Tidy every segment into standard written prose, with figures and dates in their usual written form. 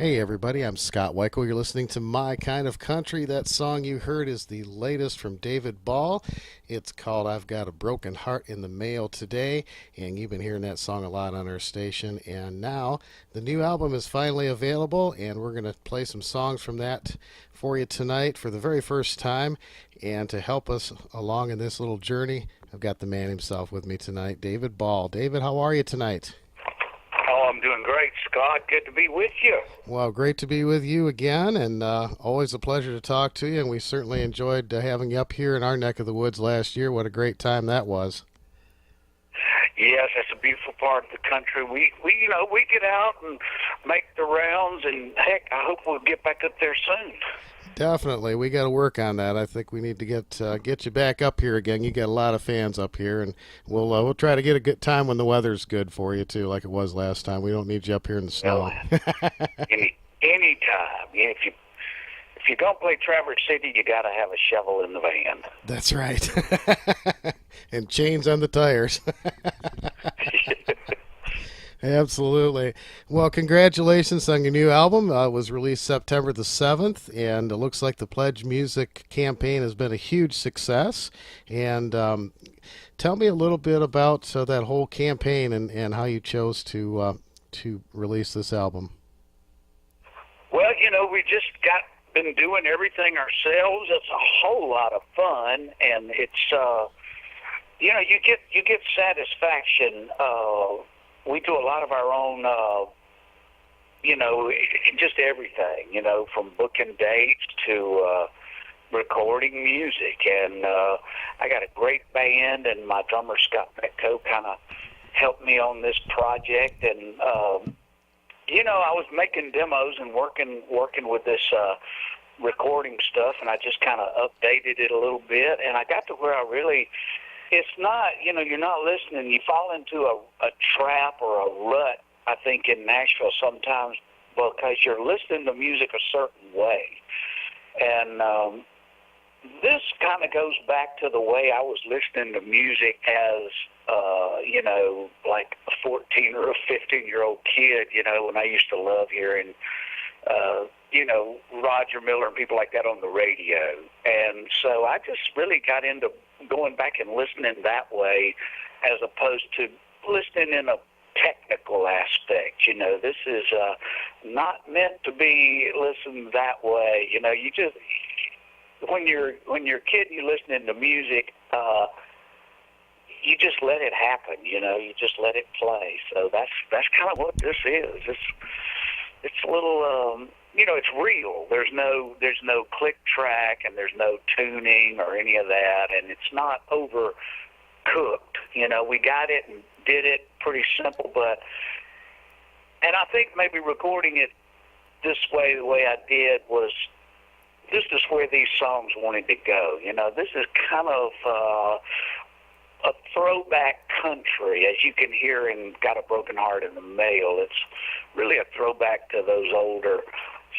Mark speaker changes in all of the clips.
Speaker 1: Hey everybody, I'm Scott Weichel. You're listening to My Kind of Country. That song you heard is the latest from David Ball. It's called I've Got a Broken Heart in the Mail Today, and you've been hearing that song a lot on our station. And now the new album is finally available, and we're going to play some songs from that for you tonight for the very first time. And to help us along in this little journey, I've got the man himself with me tonight, David Ball. David, how are you tonight?
Speaker 2: Oh, I'm doing great, Scott. Good to be with you.
Speaker 1: Well, great to be with you again, and always a pleasure to talk to you. And we certainly enjoyed having you up here in our neck of the woods last year. What a great time that was!
Speaker 2: Yes, that's a beautiful part of the country. We get out and make the rounds, and heck, I hope we'll get back up there soon.
Speaker 1: Definitely, we got to work on that. I think we need to get you back up here again. You got a lot of fans up here, and we'll try to get a good time when the weather's good for you too, like it was last time. We don't need you up here in the
Speaker 2: Well,
Speaker 1: snow.
Speaker 2: any time. Yeah, if you're gonna play Traverse City, you got to have a shovel in the van.
Speaker 1: That's right. And chains on the tires. Absolutely. Well, congratulations on your new album. It was released September the 7th, and it looks like the Pledge Music campaign has been a huge success. And tell me a little bit about that whole campaign and how you chose to release this album.
Speaker 2: Well, we just got been doing everything ourselves. It's a whole lot of fun, and it's you get satisfaction. We do a lot of our own, just everything, from booking dates to recording music. And I got a great band, and my drummer, Scott Petco, kind of helped me on this project. And, I was making demos and working with this recording stuff, and I just kind of updated it a little bit. And I got to where it's not, you're not listening. You fall into a trap or a rut, I think, in Nashville sometimes because you're listening to music a certain way. And this kind of goes back to the way I was listening to music as, like a 14 or a 15-year-old kid, when I used to love hearing Roger Miller and people like that on the radio. And so I just really got into going back and listening that way as opposed to listening in a technical aspect. This is not meant to be listened that way. You just, when you're a kid and you're listening to music, you just let it happen, you just let it play. So that's kind of what this is. It's a little, it's real. There's no click track, and there's no tuning or any of that, and it's not overcooked. We got it and did it pretty simple, and I think maybe recording it this way, the way I did, was this is where these songs wanted to go. This is kind of a throwback country, as you can hear in Got a Broken Heart in the Mail. It's really a throwback to those older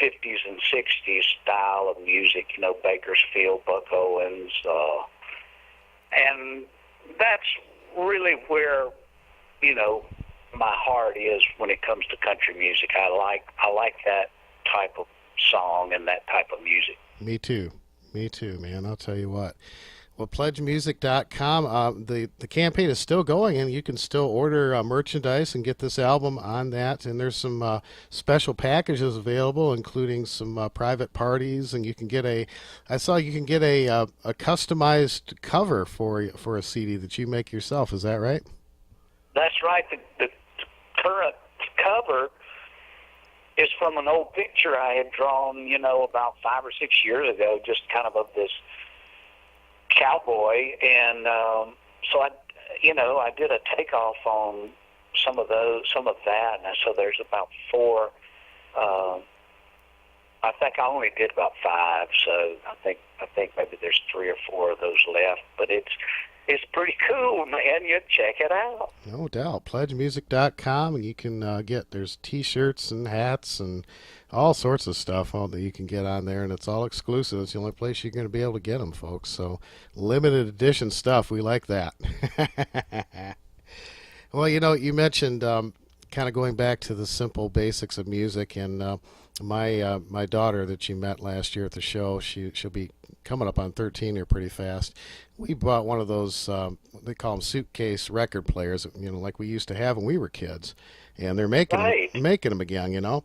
Speaker 2: 50s and 60s style of music, Bakersfield, Buck Owens, and that's really where, my heart is when it comes to country music. I like that type of song and that type of music.
Speaker 1: Me too, man. I'll tell you what. Well, pledgemusic.com, the campaign is still going, and you can still order merchandise and get this album on that. And there's some special packages available, including some private parties, and you can get I saw you can get a customized cover for a CD that you make yourself. Is that right?
Speaker 2: That's right. The current cover is from an old picture I had drawn, about 5 or 6 years ago, just kind of this cowboy, and so I did a takeoff on some of that, and so there's about 4. I think I only did about 5, so I think maybe there's 3 or 4 of those left, but it's pretty cool, man. You check it out.
Speaker 1: No doubt. Pledgemusic.com, and you can there's T-shirts and hats and all sorts of stuff that you can get on there, and it's all exclusive. It's the only place you're going to be able to get them, folks. So limited edition stuff. We like that. Well, you mentioned kind of going back to the simple basics of music, and my daughter that you met last year at the show, she'll be coming up on 13 here pretty fast. We bought one of those they call them suitcase record players, like we used to have when we were kids, and they're
Speaker 2: Right.
Speaker 1: making them again.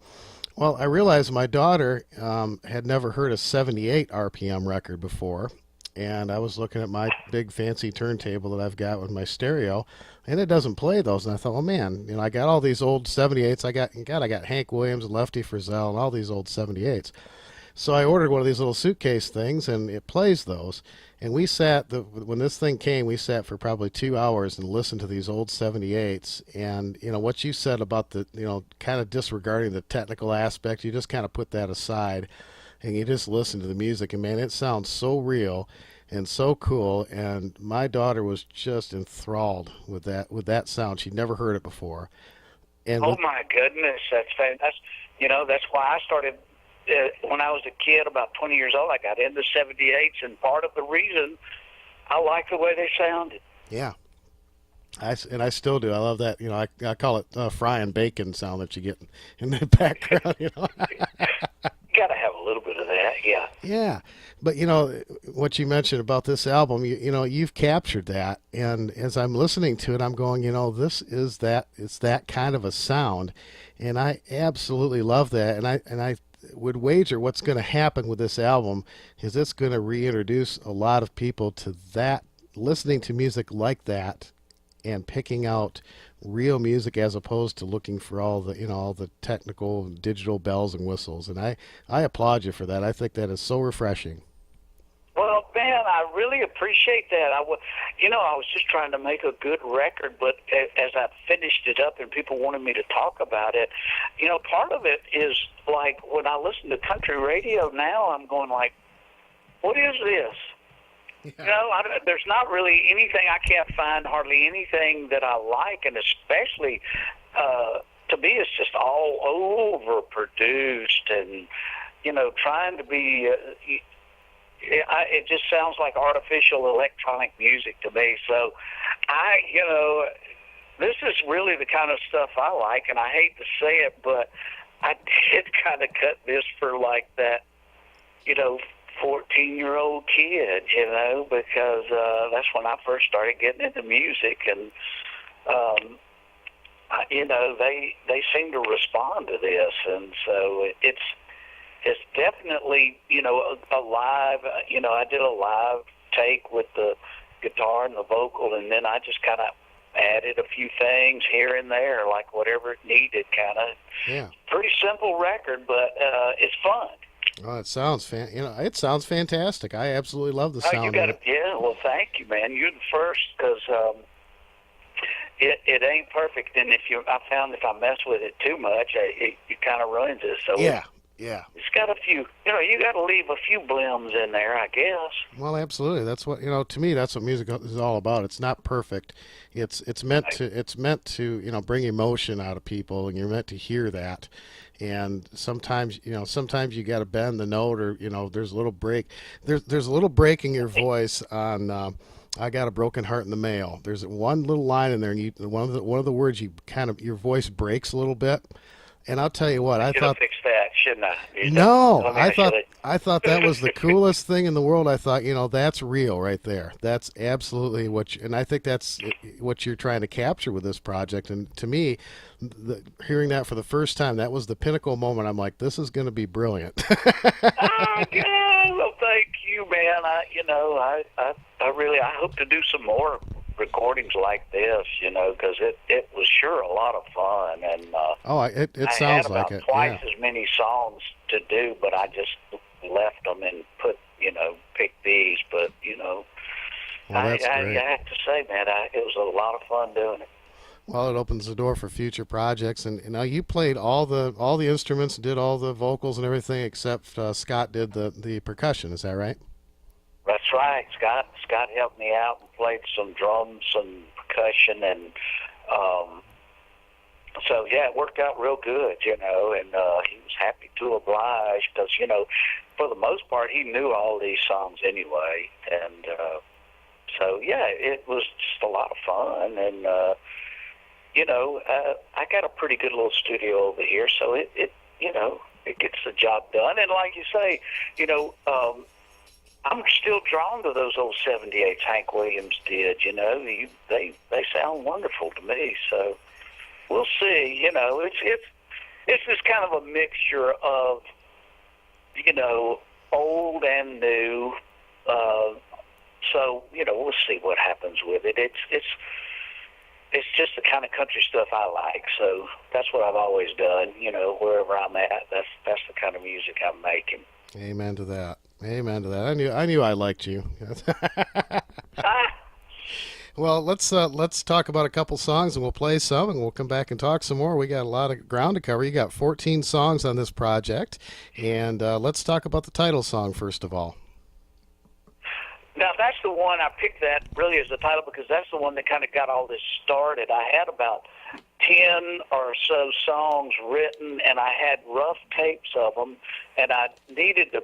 Speaker 1: Well, I realized my daughter had never heard a 78 RPM record before, and I was looking at my big fancy turntable that I've got with my stereo, and it doesn't play those. And I thought, well, man, I got all these old 78s. I got Hank Williams and Lefty Frizzell and all these old 78s. So I ordered one of these little suitcase things, and it plays those. And we sat when this thing came, we sat for probably 2 hours and listened to these old 78s. And what you said about the kind of disregarding the technical aspect, you just kind of put that aside, and you just listen to the music. And man, it sounds so real and so cool. And my daughter was just enthralled with that sound. She'd never heard it before. And
Speaker 2: Oh my goodness, that's fantastic. That's why I started when I was a kid, about 20 years old. I got into 78s, and part of the reason I like the way they sounded.
Speaker 1: yeah. I still do. I love that. I call it frying bacon sound that you get in the background.
Speaker 2: Got to have a little bit of that, yeah.
Speaker 1: Yeah, but what you mentioned about this album, you've captured that, and as I'm listening to it, I'm going, this is that. It's that kind of a sound, and I absolutely love that. And I would wager what's going to happen with this album is it's going to reintroduce a lot of people to that, listening to music like that, and picking out real music as opposed to looking for all the technical digital bells and whistles. And I applaud you for that. I think that is so refreshing.
Speaker 2: Well, man, I really appreciate that. I was just trying to make a good record, but as I finished it up and people wanted me to talk about it, part of it is like when I listen to country radio now, I'm going like, what is this? Yeah. There's not really anything. I can't find hardly anything that I like, and especially to me, it's just all overproduced and trying to be. It just sounds like artificial electronic music to me. So, this is really the kind of stuff I like, and I hate to say it, but I did kind of cut this for like that, 14-year-old kid, because that's when I first started getting into music, and they seem to respond to this, and so it's definitely a live. I did a live take with the guitar and the vocal, and then I just kind of added a few things here and there, like whatever it needed. Kind of.
Speaker 1: Yeah.
Speaker 2: Pretty simple record, but it's fun.
Speaker 1: Oh, it sounds it sounds fantastic. I absolutely love the sound.
Speaker 2: You got it. Yeah. Well, thank you, man. You're the first, because it ain't perfect, and I found if I mess with it too much, it kind of ruins it. So
Speaker 1: yeah.
Speaker 2: It's got a few. You got to leave a few blims in there, I guess.
Speaker 1: Well, absolutely. That's what to me. That's what music is all about. It's not perfect. It's meant to bring emotion out of people, and you're meant to hear that. And sometimes you got to bend the note, or there's a little break. There's a little break in your voice on. I got a broken heart in the mail. There's one little line in there, and one of the words your voice breaks a little bit. And I'll tell you what, I thought
Speaker 2: fix that, shouldn't I?
Speaker 1: No, I thought that was the coolest thing in the world. I thought, that's real right there. That's absolutely and I think that's what you're trying to capture with this project. And to me, hearing that for the first time, that was the pinnacle moment. I'm like, this is going to be brilliant.
Speaker 2: Oh, yeah. Well, thank you, man. I really hope to do some more recordings like this, because it was sure a lot of fun, and
Speaker 1: it sounds like it.
Speaker 2: I had about twice as many songs to do, but I just left them and picked these. But
Speaker 1: well, that's great.
Speaker 2: I have to say, man, it was a lot of fun doing it.
Speaker 1: Well, it opens the door for future projects, and now you played all the instruments, and did all the vocals and everything, except Scott did the percussion. Is that right?
Speaker 2: That's right. Scott helped me out and played some drums and percussion, and so yeah, it worked out real good, and he was happy to oblige, because for the most part he knew all these songs anyway, and so yeah, it was just a lot of fun, and I got a pretty good little studio over here, so it it gets the job done. And like you say, I'm still drawn to those old 78s Hank Williams did. They sound wonderful to me. So we'll see. It's just kind of a mixture of old and new. So we'll see what happens with it. It's just the kind of country stuff I like. So that's what I've always done. Wherever I'm at, that's the kind of music I'm making.
Speaker 1: Amen to that. Amen to that. I knew I liked you. Well, let's talk about a couple songs, and we'll play some, and we'll come back and talk some more. We got a lot of ground to cover. You got 14 songs on this project, and let's talk about the title song first of all.
Speaker 2: Now, that's the one I picked that really as the title because that's the one that kind of got all this started. I had about 10 or so songs written, and I had rough tapes of them, and I needed to,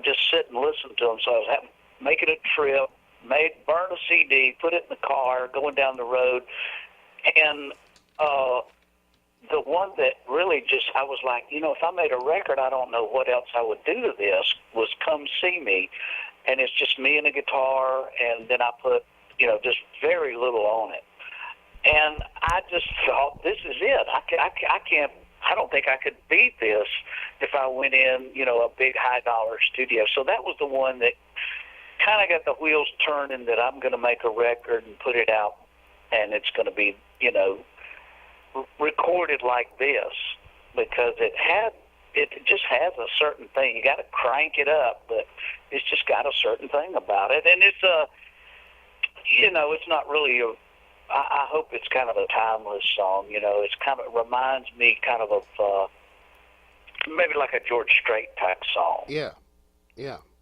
Speaker 2: just sit and listen to them. So I was making a trip, burn a CD, put it in the car, going down the road, and the one that really I was like, if I made a record, I don't know what else I would do to this, was Come See Me. And it's just me and a guitar, and then I put, just very little on it. And I just thought, this is it. I don't think I could beat this if I went in, a big high-dollar studio. So that was the one that kind of got the wheels turning that I'm going to make a record and put it out, and it's going to be, recorded like this because it just has a certain thing. You got to crank it up, but it's just got a certain thing about it. And it's it's not really I hope it's kind of a timeless song. It's kind of reminds me kind of maybe like a George Strait type song.
Speaker 1: Yeah,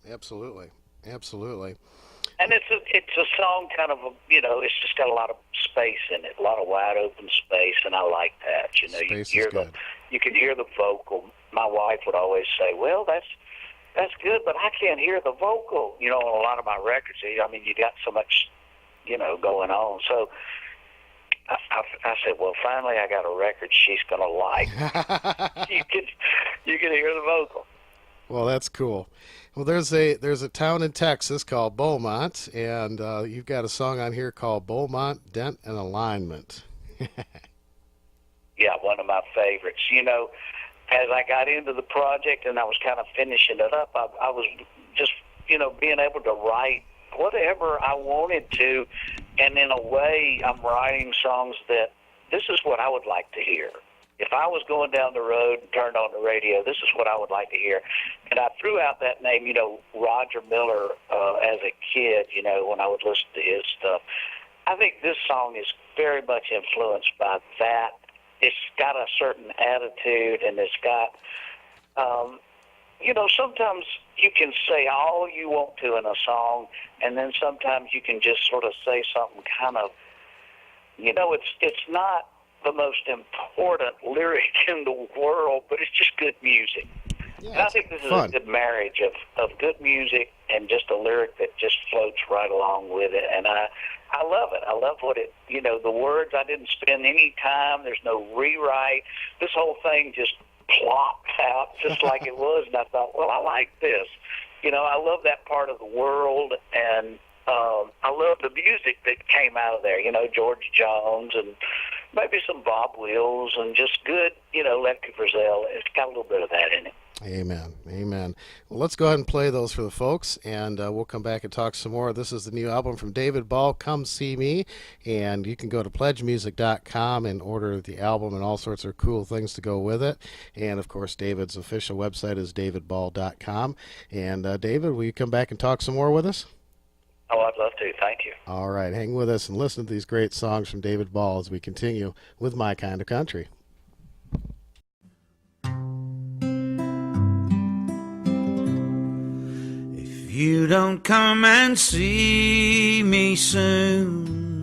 Speaker 1: absolutely.
Speaker 2: And it's a song kind of it's just got a lot of space in it, a lot of wide open space, and I like that. You can hear the vocal. My wife would always say, "Well, that's good, but I can't hear the vocal." On a lot of my records, you got so much, going on. So I said, "Well, finally, I got a record she's gonna like." you can hear the vocal.
Speaker 1: Well, that's cool. Well, there's a town in Texas called Beaumont, and you've got a song on here called Beaumont Dent and Alignment.
Speaker 2: Yeah, one of my favorites. As I got into the project and I was kind of finishing it up, I was just, being able to write whatever I wanted to, and in a way, I'm writing songs that this is what I would like to hear. If I was going down the road and turned on the radio, this is what I would like to hear. And I threw out that name, Roger Miller, as a kid, when I would listen to his stuff. I think this song is very much influenced by that. It's got a certain attitude, and it's got, sometimes you can say all you want to in a song, and then sometimes you can just sort of say something kind of, it's not the most important lyric in the world, but it's just good music.
Speaker 1: Yeah,
Speaker 2: and I think this is a good marriage of good music and just a lyric that just floats right along with it. And I love it. I love what it, the words, I didn't spend any time. There's no rewrite. This whole thing just plopped out just like it was. And I thought, well, I like this. I love that part of the world. And I love the music that came out of there, George Jones and maybe some Bob Wills and just good, Lefty Frizzell. It's got a little bit of that in it.
Speaker 1: Amen. Well, let's go ahead and play those for the folks, and we'll come back and talk some more. This is the new album from David Ball, Come See Me, and you can go to pledgemusic.com and order the album and all sorts of cool things to go with it. And, of course, David's official website is davidball.com. And, David, will you come back and talk some more with us?
Speaker 2: Oh, I'd love to. Thank you.
Speaker 1: All right. Hang with us and listen to these great songs from David Ball as we continue with My Kind of Country.
Speaker 3: If you don't come and see me soon,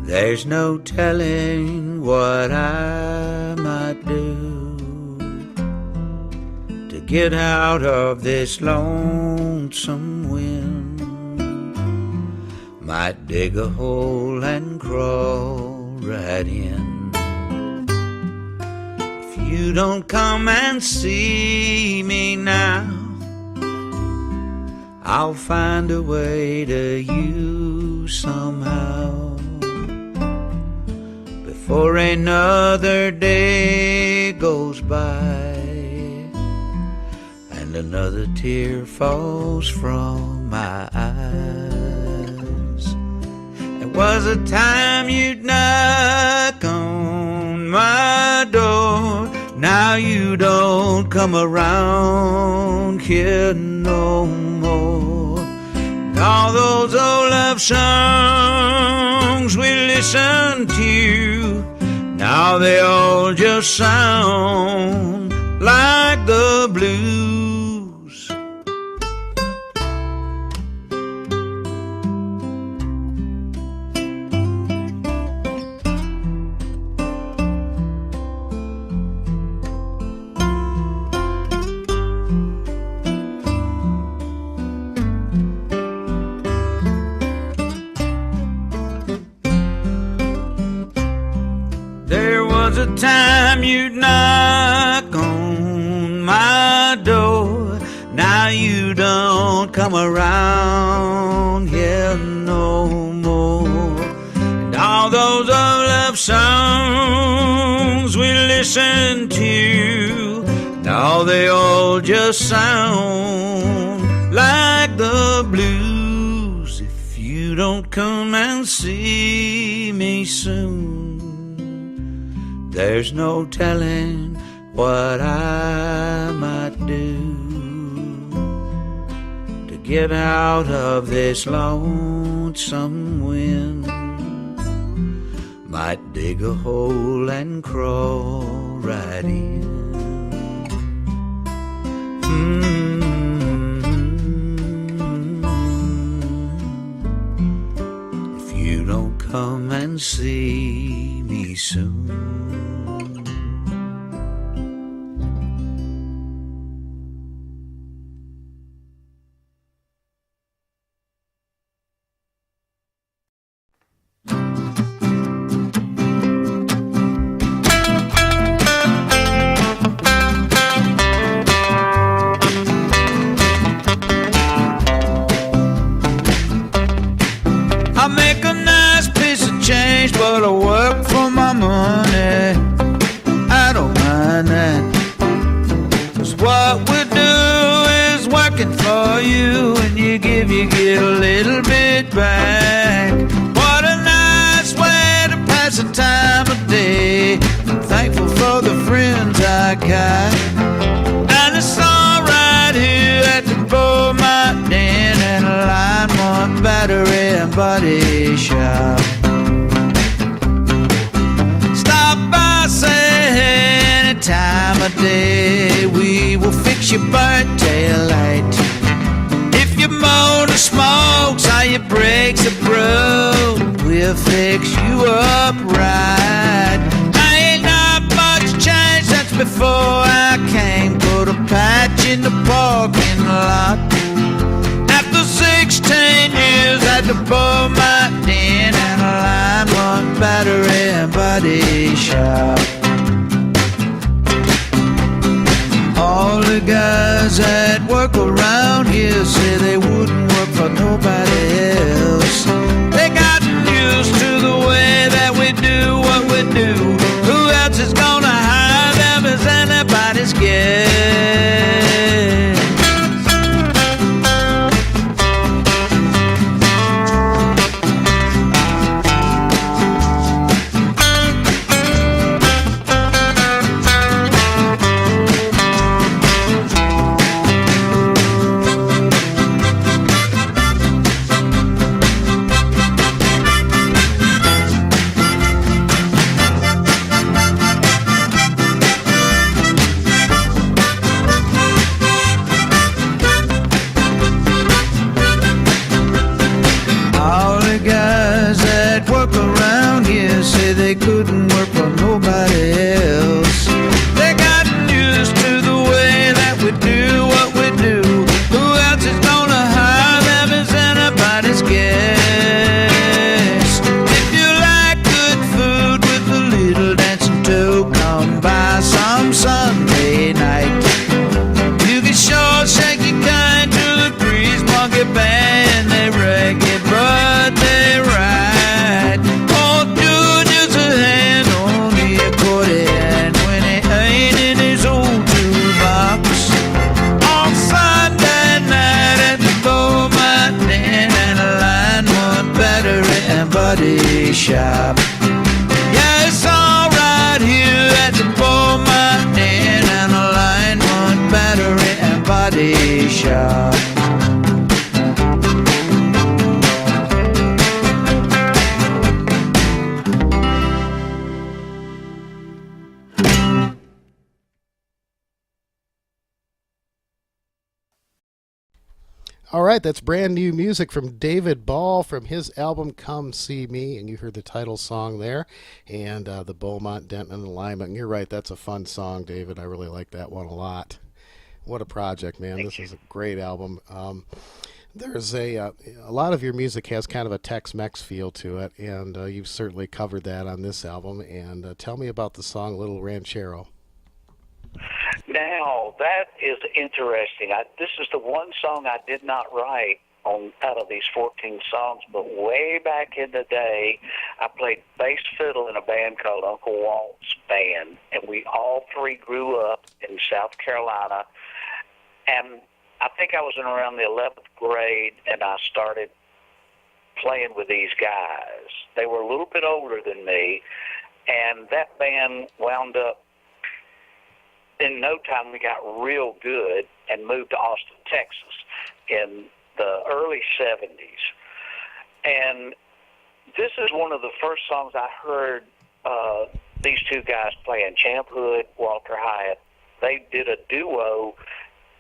Speaker 3: there's no telling what I might do to get out of this lonesome wind. Might dig a hole and crawl right in. If you don't come and see me now, I'll find a way to you somehow. Before another day goes by and another tear falls from my eyes. There was a time you'd knock on my door. Now you don't come around here no more. And all those old love songs we listened to, now they all just sound like the blues. There was a time you'd knock on my door. Now you don't come around here no more. And all those old love songs we listened to, now they all just sound like the blues. If you don't come and see me soon, there's no telling what I might do to get out of this lonesome wind. Might dig a hole and crawl right in. If you don't come and see me soon. I make a nice piece of change, but I work for my money. I don't mind that, 'cause what we do is working for you, and you get a little bit back. What a nice way to pass the time of day. I'm thankful for the friends I got, and it's all right here at the Beaumont Den and a Line 1 battery and body shop. Stop by, say any time of day, we will fix your birthday light. If your motor smokes or your brakes are broke, we'll fix you up right. I ain't not much change since before I came. Put a patch in the parking lot. After 16 years at the Beaumont Den and a Line 1 battery and body shop. All the guys that work around here say they wouldn't work for nobody else. They gotten used to the way that we do what we do. Who else is gonna hire them as anybody's guess? shop. Yeah, it's all right here at the Beaumont Inn and Alignment Battery and Body Shop.
Speaker 1: All right, that's brand new music from David Ball from his album Come See Me, and you heard the title song there, and the Beaumont Denton Alignment. And you're right, that's a fun song, David. I really like that one a lot. What a project, man! This is a great album. There's a lot of your music has kind of a Tex-Mex feel to it, and you've certainly covered that on this album. And tell me about the song Little Ranchero.
Speaker 2: Now, that is interesting. This is the one song I did not write out of these 14 songs, but way back in the day, I played bass fiddle in a band called Uncle Walt's Band, and we all three grew up in South Carolina, and I think I was in around the 11th grade, and I started playing with these guys. They were a little bit older than me, and that band wound up, in no time, we got real good and moved to Austin, Texas in the early 70s. And this is one of the first songs I heard these two guys playing, Champ Hood, Walter Hyatt. They did a duo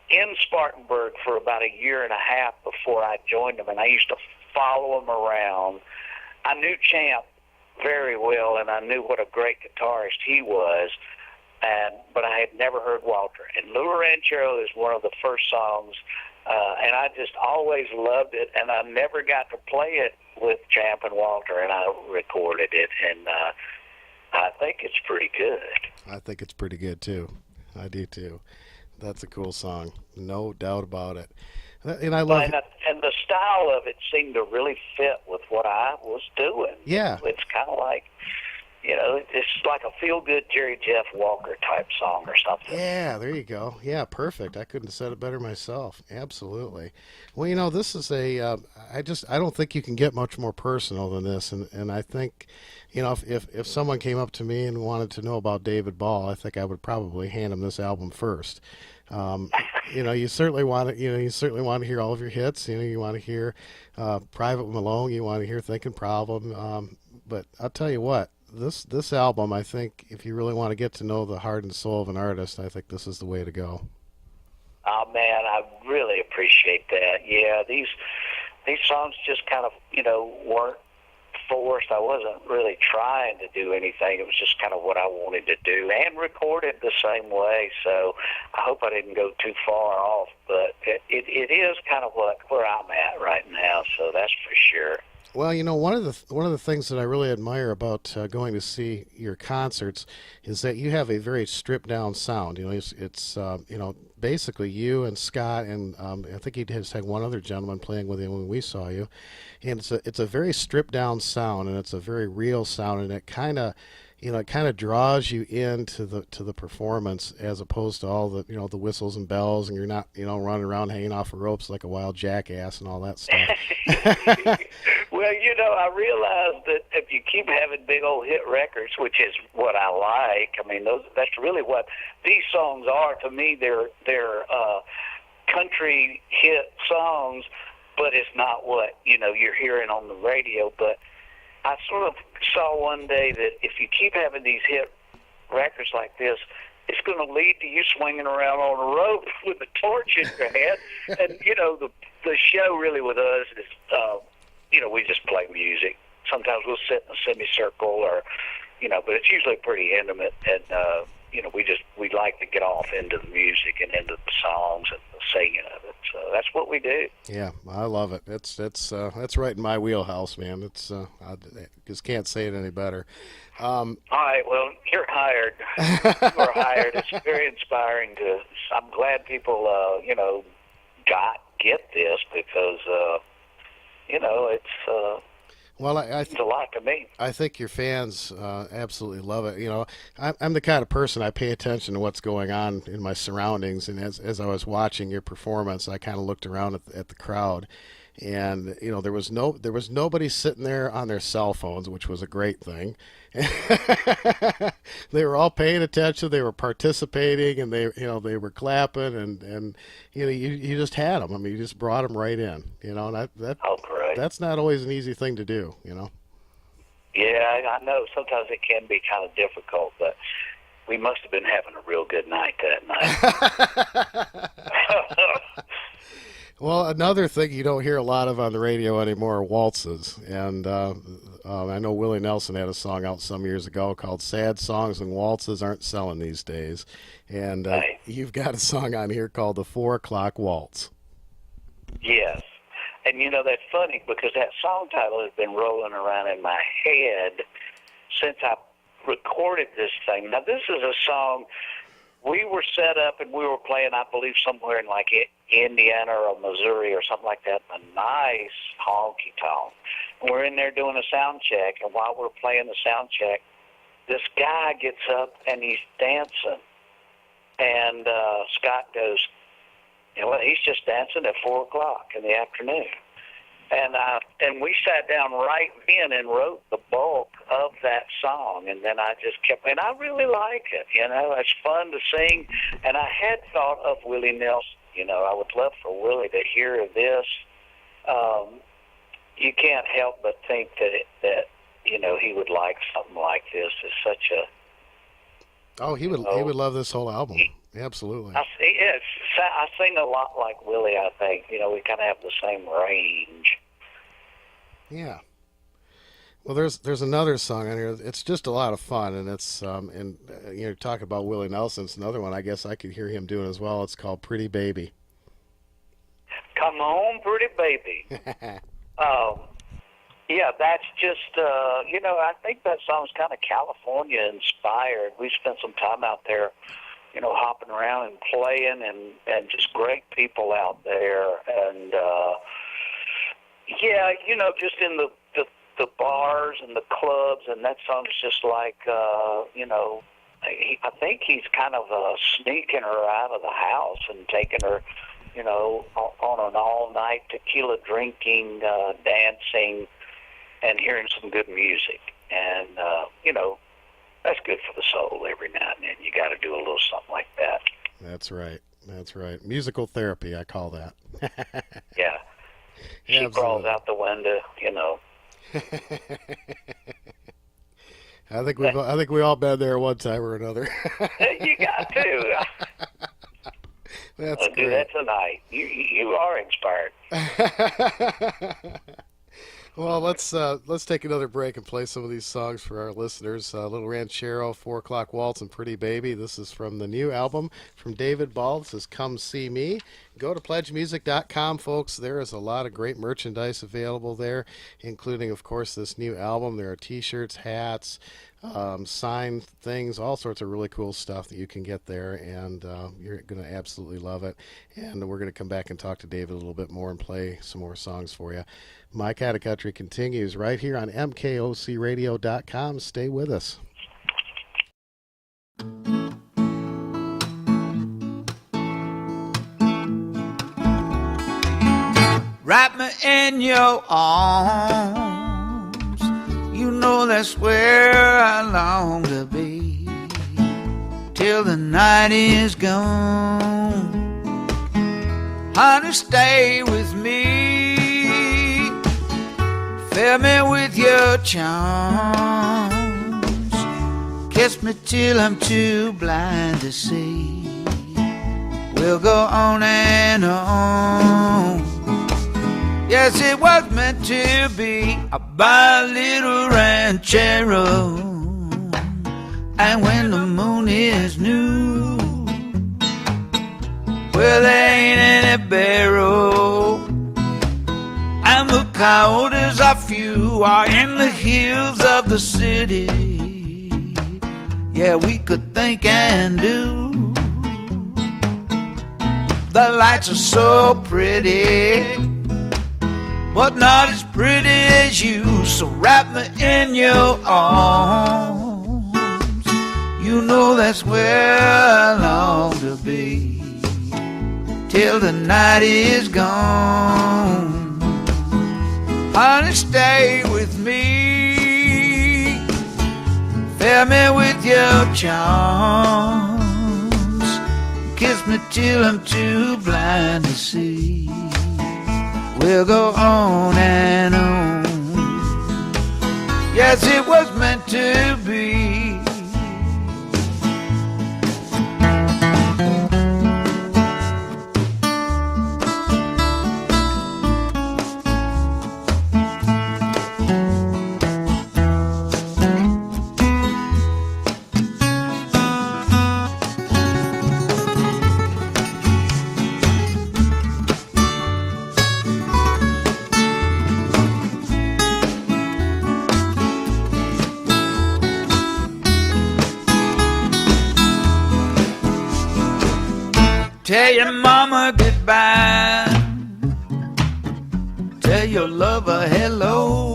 Speaker 2: in Spartanburg for about a year and a half before I joined them, and I used to follow them around. I knew Champ very well, and I knew what a great guitarist he was. But I had never heard Walter. And Little Ranchero is one of the first songs, and I just always loved it, and I never got to play it with Champ and Walter, and I recorded it, and I think it's pretty good.
Speaker 1: I think it's pretty good, too. I do, too. That's a cool song. No doubt about it. And I love
Speaker 2: and the style of it seemed to really fit with what I was doing.
Speaker 1: Yeah.
Speaker 2: It's kind of like, it's like a feel-good Jerry Jeff Walker type song or something.
Speaker 1: Yeah, there you go. Yeah, perfect. I couldn't have said it better myself. Absolutely. Well, this is I don't think you can get much more personal than this. And I think, if someone came up to me and wanted to know about David Ball, I think I would probably hand him this album first. You certainly want to hear all of your hits. You want to hear Private Malone. You want to hear Thinking Problem. But I'll tell you what. This album, I think, if you really want to get to know the heart and soul of an artist, I think this is the way to go.
Speaker 2: Oh man, I really appreciate that. Yeah, these songs just kind of weren't forced. I wasn't really trying to do anything. It was just kind of what I wanted to do, and recorded the same way. So I hope I didn't go too far off, but it is kind of where I'm at right now. So that's for sure.
Speaker 1: Well, one of the things that I really admire about going to see your concerts is that you have a very stripped down sound. It's basically you and Scott, and I think you just had one other gentleman playing with you when we saw you, and it's a very stripped down sound, and it's a very real sound, and it kind of draws you into the performance as opposed to all the the whistles and bells, and you're not running around hanging off of ropes like a wild jackass and all that stuff.
Speaker 2: Well, I realized that if you keep having big old hit records, which is what I like, that's really what these songs are to me. They're country hit songs, but it's not what you're hearing on the radio. But I sort of saw one day that if you keep having these hit records like this, it's going to lead to you swinging around on a rope with a torch in your head. And, the show really with us is, we just play music. Sometimes we'll sit in a semicircle or, but it's usually pretty intimate. And, we like to get off into the music and into the songs and the singing of it. So that's what we do.
Speaker 1: Yeah, I love it. That's right in my wheelhouse, man. I just can't say it any better.
Speaker 2: All right, well, you're hired. You're hired. It's very inspiring I'm glad people, get this because, it's.
Speaker 1: Well,
Speaker 2: it's a lot to me.
Speaker 1: I think your fans absolutely love it. I'm the kind of person, I pay attention to what's going on in my surroundings, and as I was watching your performance, I kind of looked around at the crowd, and there was nobody sitting there on their cell phones, which was a great thing. They were all paying attention, they were participating, and they were clapping, and you just had them. I mean, you just brought them right in, and
Speaker 2: Oh, great.
Speaker 1: that's not always an easy thing to do.
Speaker 2: Yeah, I know. Sometimes it can be kind of difficult, but we must have been having a real good night that night.
Speaker 1: Well, another thing you don't hear a lot of on the radio anymore are waltzes. And I know Willie Nelson had a song out some years ago called Sad Songs and Waltzes Aren't Selling These Days. And
Speaker 2: Right.
Speaker 1: you've got a song on here called the 4 O'Clock Waltz.
Speaker 2: Yes. And that's funny because that song title has been rolling around in my head since I recorded this thing. Now, this is a song we were set up and we were playing, I believe, somewhere in like Indiana or Missouri or something like that, a nice honky tonk. We're in there doing a sound check, and while we're playing the sound check, this guy gets up and he's dancing. And Scott goes, he's just dancing at 4 o'clock in the afternoon. And we sat down right then and wrote the bulk of that song, and then I just kept, and I really like it. It's fun to sing, and I had thought of Willie Nelson. I would love for Willie to hear this. You can't help but think that he would like something like this. It's such a
Speaker 1: Oh, he would love this whole album. Absolutely.
Speaker 2: I sing a lot like Willie, I think. We kind of have the same range.
Speaker 1: Yeah. Well, there's another song on here. It's just a lot of fun, and it's talking about Willie Nelson. It's another one I guess I could hear him doing as well. It's called Pretty Baby.
Speaker 2: Come on, pretty baby. Yeah, that's just, I think that song's kind of California inspired. We spent some time out there, hopping around and playing, and just great people out there. And, just in the bars and the clubs, and that song's just like, I think he's kind of sneaking her out of the house and taking her, on an all-night tequila drinking, dancing, and hearing some good music. And, that's good for the soul every now and then. You got to do a little something like that.
Speaker 1: That's right. Musical therapy, I call that.
Speaker 2: Yeah. She crawls out the window,
Speaker 1: I think we all been there one time or another.
Speaker 2: You got to.
Speaker 1: That's
Speaker 2: do that tonight. You are inspired.
Speaker 1: Well, let's take another break and play some of these songs for our listeners. Little Ranchero, 4 O'Clock Waltz, and Pretty Baby. This is from the new album from David Ball. This is Come See Me. Go to pledgemusic.com, folks. There is a lot of great merchandise available there, including, of course, this new album. There are T-shirts, hats, signed things, all sorts of really cool stuff that you can get there, and you're going to absolutely love it. And we're going to come back and talk to David a little bit more and play some more songs for you. My Kind of Country continues right here on mkocradio.com. Stay with us.
Speaker 3: Wrap me in your arms. You know that's where I long to be. Till the night is gone. Honey, stay with me. Fill me with your charms. Kiss me till I'm too blind to see. We'll go on and on. Yes, it was meant to be by a little ranchero. And when the moon is new, well, there ain't any barrow, and the coyotes are few, are in the hills of the city. Yeah, we could think and do. The lights are so pretty, but not as pretty as you. So wrap me in your arms. You know that's where I long to be. Till the night is gone. Honey, stay with me. Fill me with your charms. Kiss me till I'm too blind to see. We'll go on and on. Yes, it was meant to be. Tell your mama goodbye. Tell your lover hello.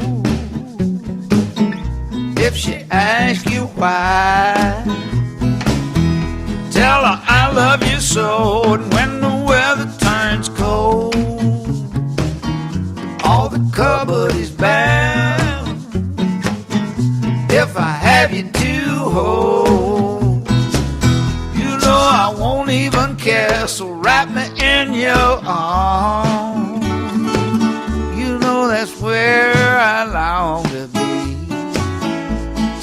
Speaker 3: If she asks you why, tell her I love you so. And when the weather turns cold, all the cupboard is bare. If I have you to hold, you know I won't even care. So wrap me in your arms. You know that's where I long to be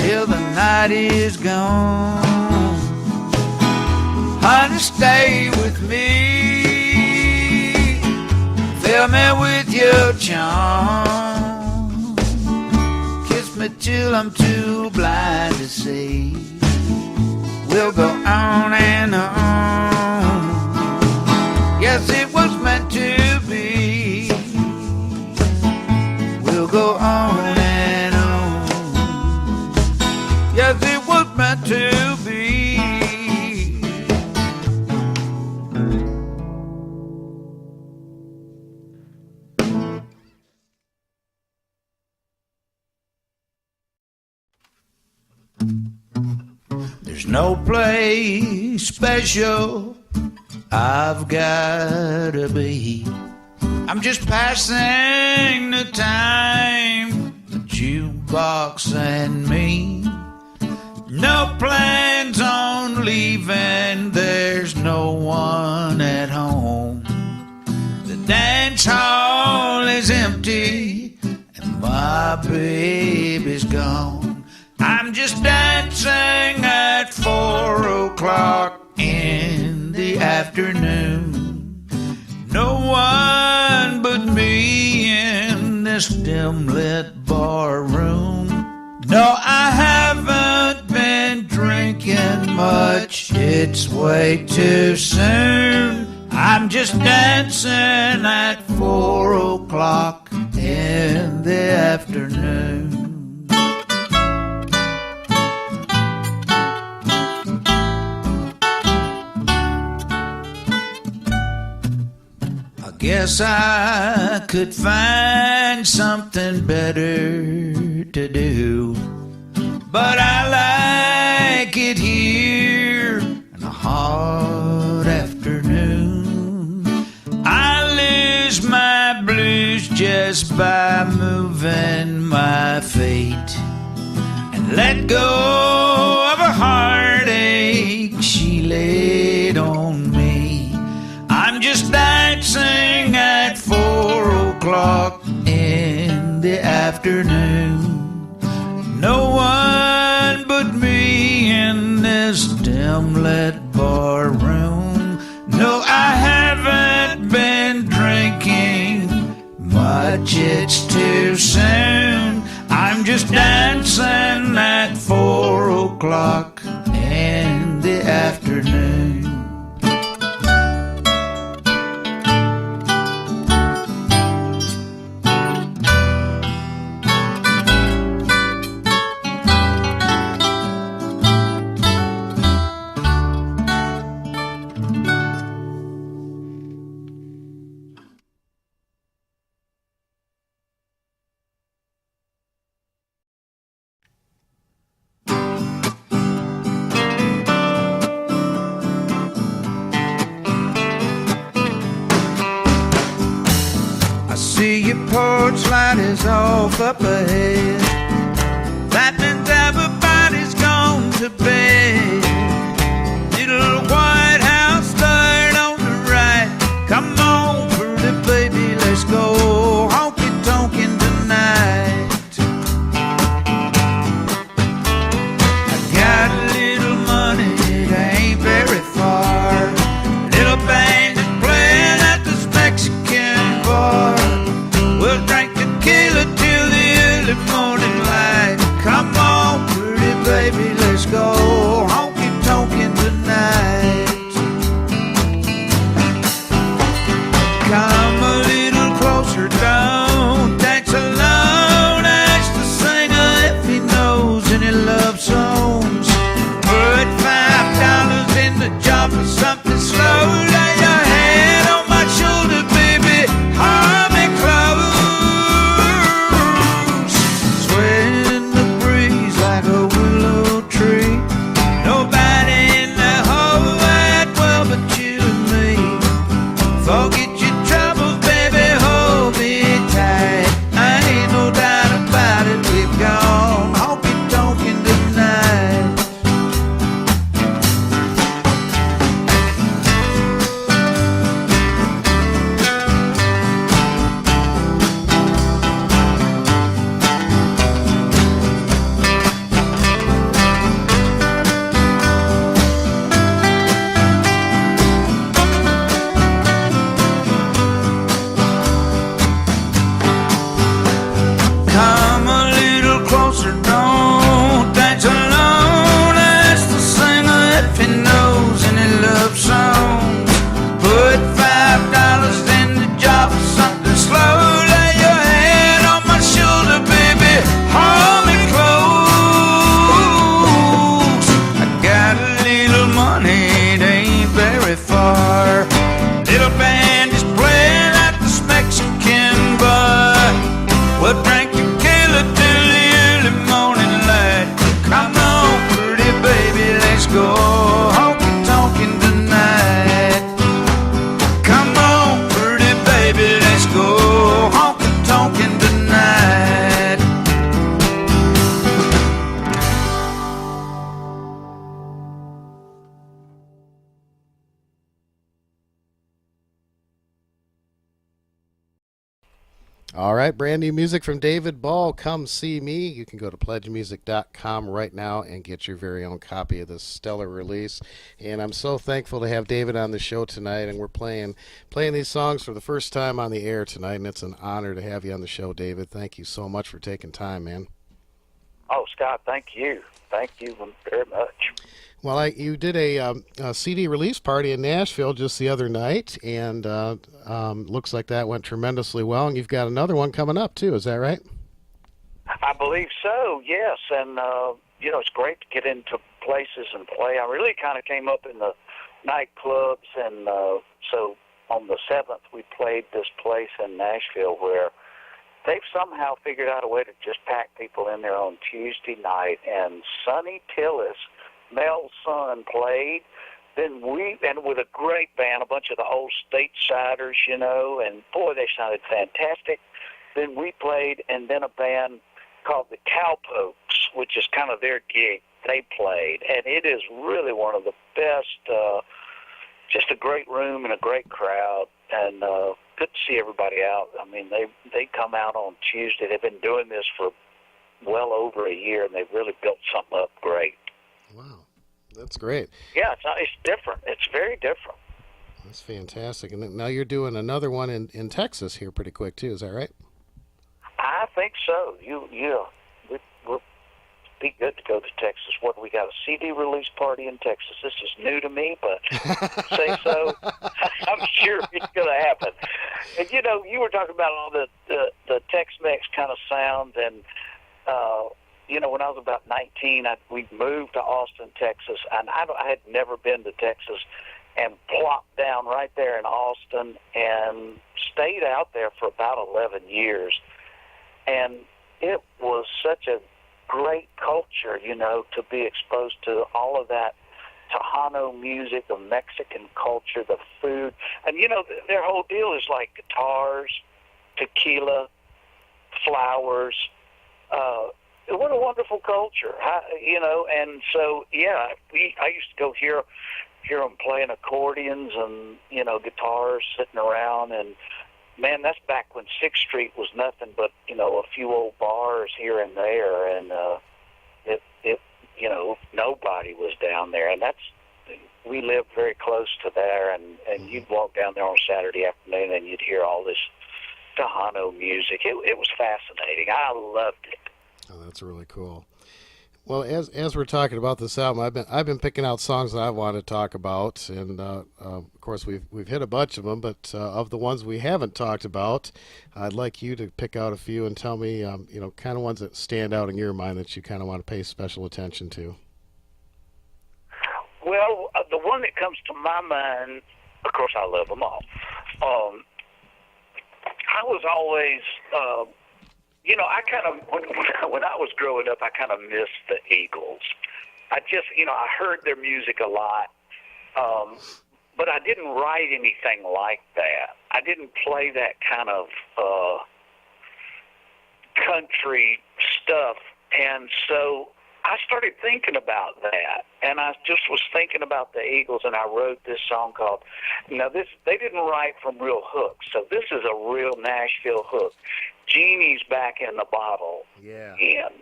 Speaker 3: till the night is gone. Honey, stay with me. Fill me with your charm. Kiss me till I'm too blind to see. We'll go on and on. Yes, it was meant to be. We'll go on and on. Yes, it was meant to be. There's no place special I've gotta be. I'm just passing the time, the jukebox and me. No plans on leaving, there's no one at home. The dance hall is empty and my baby's gone. I'm just dancing at 4 o'clock in the afternoon. No one but me in this dim-lit bar room. No, I haven't been drinking much, it's way too soon. I'm just dancing at 4 o'clock in the afternoon. Guess I could find something better to do, but I like it here on a hot afternoon. I lose my blues just by moving my feet and let go of a heartache she laid on me. I'm just dancing at 4 o'clock in the afternoon. No one but me in this dim-lit bar room. No, I haven't been drinking much, it's too soon. I'm just dancing at 4 o'clock in the afternoon. See your porch light is off up ahead. That means everybody's gone to bed. Little White House light on the right. Come on, pretty baby, let's go honky-tonkin' tonight. I got a little money, it ain't very far. Little band is playing at this Mexican bar. We'll drink tequila till the early morning light. Come on, pretty baby, let's go honky-tonkin' tonight. Come a little closer, don't dance alone. Ask the singer if he knows any love songs. Put $5 in the jar for something slow. Lay your head on my shoulder, baby, hold me close. Swaying in the breeze like a willow tree. Nobody in the whole wide world but you and me. Forget your troubles, baby, hold me tight. I ain't no doubt about it, we've gone honky-tonkin' tonight. Come a little closer, don't dance alone. Ask the singer if he knows any love songs. Put $5 in the jar for something slow. Lay your head on my shoulder, baby, hold me close. I got a little money, it ain't very far. Little band is playing at this Mexican bar. We'll drink tequila till the early morning light. Come on, pretty baby, let's go honky-tonkin' tonight. Come on, pretty baby, let's go honky-tonkin' tonight.
Speaker 1: All right, brand new music from David Ball, Come See Me. You can go to pledgemusic.com right now and get your very own copy of this stellar release. And I'm so thankful to have David on the show tonight, and we're playing these songs for the first time on the air tonight, and it's an honor to have you on the show, David. Thank you so much for taking time, man.
Speaker 2: Oh, Scott, thank you. Thank you very much.
Speaker 1: Well, you did a CD release party in Nashville just the other night, and looks like that went tremendously well. And you've got another one coming up too. Is that right?
Speaker 2: I believe so, yes. And, it's great to get into places and play. I really kind of came up in the nightclubs, and so on the 7th we played this place in Nashville where they've somehow figured out a way to just pack people in there on Tuesday night. And Sonny Tillis, Mel's son, played. Then and with a great band, a bunch of the old Statesiders, and boy, they sounded fantastic. Then we played, and then a band called the Cowpokes, which is kind of their gig. They played, and it is really one of the best, just a great room and a great crowd, and good to see everybody out. I mean, they come out on Tuesday. They've been doing this for well over a year, and they've really built something up great.
Speaker 1: Wow, that's great.
Speaker 2: Yeah, it's different. It's very different.
Speaker 1: That's fantastic. And now you're doing another one in Texas here pretty quick too. Is that right?
Speaker 2: I think so. We'll be good to go to Texas. We got a CD release party in Texas. This is new to me, but say so. I'm sure it's going to happen. And you were talking about all the Tex-Mex kind of sound, and when I was about 19, we moved to Austin, Texas, and I had never been to Texas, and plopped down right there in Austin and stayed out there for about 11 years. And it was such a great culture, to be exposed to all of that Tejano music, the Mexican culture, the food. And, their whole deal is like guitars, tequila, flowers. What a wonderful culture, and so, I used to go hear them playing accordions and, guitars sitting around, and, man, that's back when 6th Street was nothing but, a few old bars here and there, and nobody was down there, and we lived very close to there, and you'd walk down there on Saturday afternoon, and you'd hear all this Tejano music. It was fascinating. I loved it.
Speaker 1: Oh, that's really cool. Well, as we're talking about this album, I've been picking out songs that I want to talk about, and of course we've hit a bunch of them. But of the ones we haven't talked about, I'd like you to pick out a few and tell me, kind of ones that stand out in your mind that you kind of want to pay special attention to.
Speaker 2: Well, the one that comes to my mind, of course, I love them all. I was always. I kind of, when I was growing up, I kind of missed the Eagles. I just, I heard their music a lot, but I didn't write anything like that. I didn't play that kind of country stuff, and so I started thinking about that, and I just was thinking about the Eagles, and I wrote this song called, they didn't write from real hooks, so this is a real Nashville hook. Genie's back in the bottle again.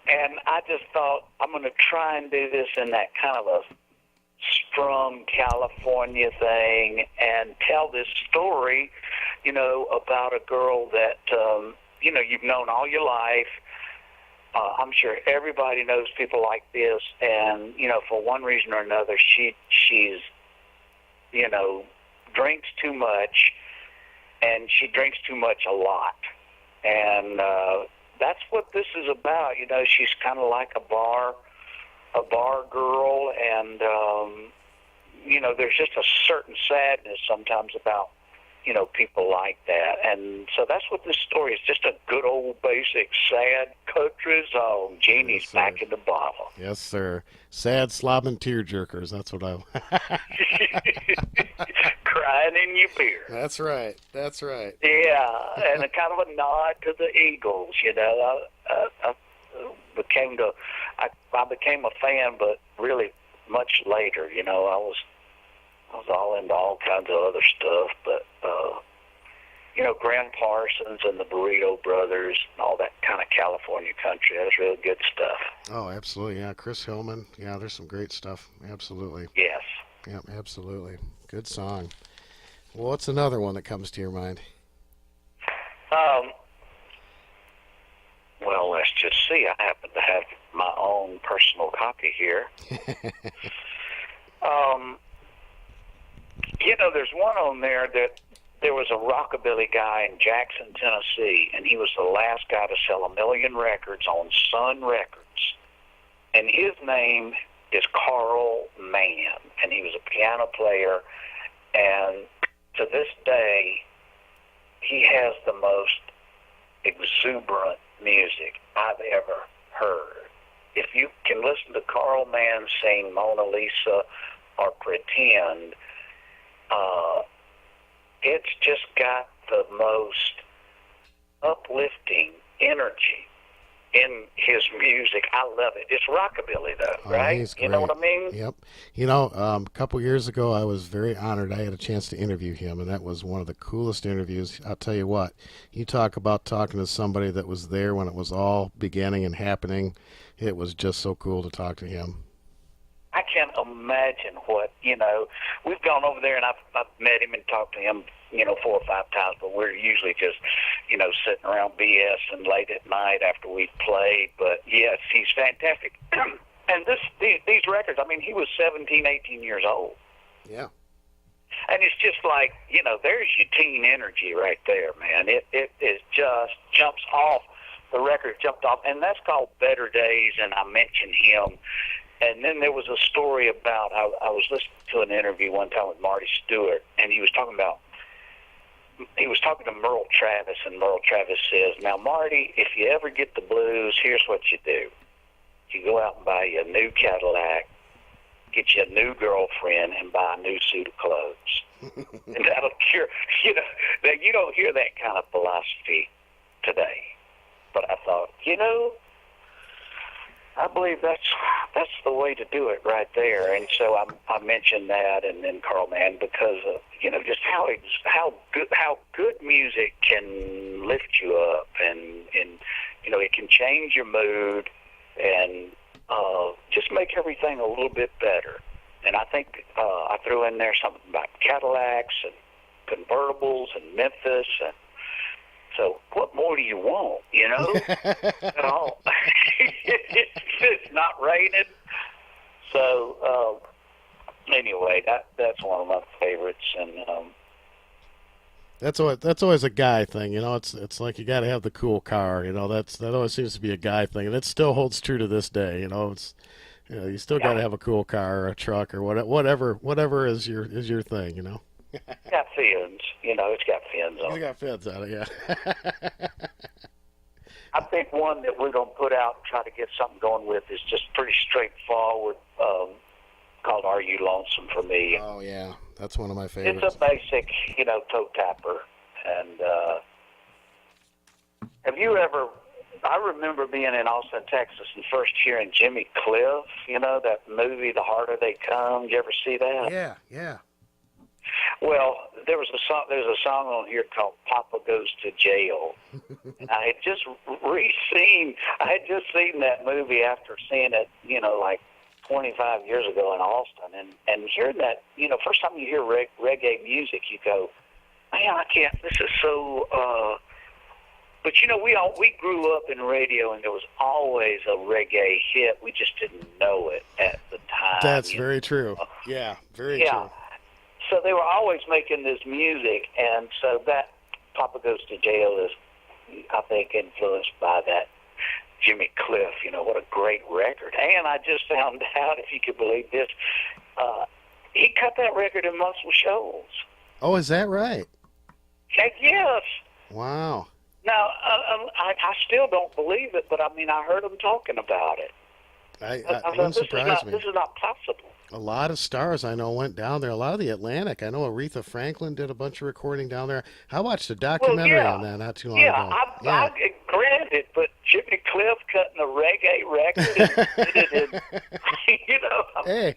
Speaker 2: And I just thought, I'm going to try and do this in that kind of a strung California thing and tell this story, about a girl that, you've known all your life. I'm sure everybody knows people like this, and, for one reason or another, she's, drinks too much, and she drinks too much a lot. And that's what this is about. She's kind of like a bar girl, and there's just a certain sadness sometimes about people like that. And so that's what this story is. Just a good old basic sad country song. Genie's
Speaker 1: Yes,
Speaker 2: back in the bottle.
Speaker 1: Yes, sir. Sad slobbing tear jerkers. That's what I.
Speaker 2: Crying in your beer.
Speaker 1: That's right.
Speaker 2: Yeah, and a kind of a nod to the Eagles. I became a fan, but really much later. I was all into all kinds of other stuff, but Graham Parsons and the Burrito Brothers and all that kind of California country. That was really good stuff.
Speaker 1: Oh, absolutely. Yeah, Chris Hillman. Yeah, there's some great stuff. Absolutely.
Speaker 2: Yes.
Speaker 1: Yeah, absolutely. Good song. Well, what's another one that comes to your mind?
Speaker 2: Well, let's just see. I happen to have my own personal copy here. There's one on there that there was a rockabilly guy in Jackson, Tennessee, and he was the last guy to sell 1 million records on Sun Records. And his name is Carl Mann, and he was a piano player, and to this day, he has the most exuberant music I've ever heard. If you can listen to Carl Mann sing Mona Lisa or Pretend, it's just got the most uplifting energy in his music. I love it. It's rockabilly, though, right?
Speaker 1: He's great.
Speaker 2: You know what I mean?
Speaker 1: Yep. A couple years ago, I was very honored. I had a chance to interview him, and that was one of the coolest interviews. I'll tell you what, you talk about talking to somebody that was there when it was all beginning and happening. It was just so cool to talk to him.
Speaker 2: I can't imagine what, we've gone over there and I've met him and talked to him, 4 or 5 times, but we're usually just, sitting around BS and late at night after we've played. But yes, he's fantastic. And these records, he was 17, 18 years old.
Speaker 1: Yeah.
Speaker 2: And it's just like, there's your teen energy right there, man. It just jumps off. The record jumped off, and that's called Better Days, and I mentioned him. And then there was a story about, I was listening to an interview one time with Marty Stewart, and he was talking to Merle Travis, and Merle Travis says, now, Marty, if you ever get the blues, here's what you do. You go out and buy you a new Cadillac, get you a new girlfriend, and buy a new suit of clothes. And that'll cure, you don't hear that kind of philosophy today. But I thought, I believe that's the way to do it right there. And so I mentioned that, and then Carl Mann, because of just how good music can lift you up, and it can change your mood, and just make everything a little bit better. And I think I threw in there something about Cadillacs and convertibles and Memphis, and so what more do you want, it's not raining. So anyway, that's one of my favorites, and
Speaker 1: that's always a guy thing, It's like you got to have the cool car, that always seems to be a guy thing, and it still holds true to this day, It's you still got to have a cool car or a truck or whatever is your thing,
Speaker 2: It's got fins, it's got fins on it.
Speaker 1: It's got fins on it, yeah.
Speaker 2: I think one that we're going to put out and try to get something going with is just pretty straightforward, called Are You Lonesome for Me?
Speaker 1: Oh, yeah. That's one of my favorites.
Speaker 2: It's a basic, toe tapper. And have you ever, I remember being in Austin, Texas, and first hearing Jimmy Cliff, that movie, The Harder They Come. Did you ever see that?
Speaker 1: Yeah.
Speaker 2: Well, there's a song on here called Papa Goes to Jail. And I had just seen that movie after seeing it, like 25 years ago in Austin. And hearing that, first time you hear reggae music, you go, man, I can't, this is so, but we grew up in radio, and there was always a reggae hit. We just didn't know it at the time.
Speaker 1: That's very true. Yeah, very true.
Speaker 2: So they were always making this music, and so that Papa Goes to Jail is, I think, influenced by that Jimmy Cliff. What a great record. And I just found out, if you could believe this, he cut that record in Muscle Shoals.
Speaker 1: Oh, is that right?
Speaker 2: Heck yes.
Speaker 1: Wow.
Speaker 2: Now, I still don't believe it, but I heard them talking about it.
Speaker 1: It wouldn't surprise me.
Speaker 2: This is not possible.
Speaker 1: A lot of stars I know went down there. A lot of the Atlantic. I know Aretha Franklin did a bunch of recording down there. I watched a documentary on that not too long ago.
Speaker 2: I granted, but Jimmy Cliff cutting a reggae record,
Speaker 1: Hey.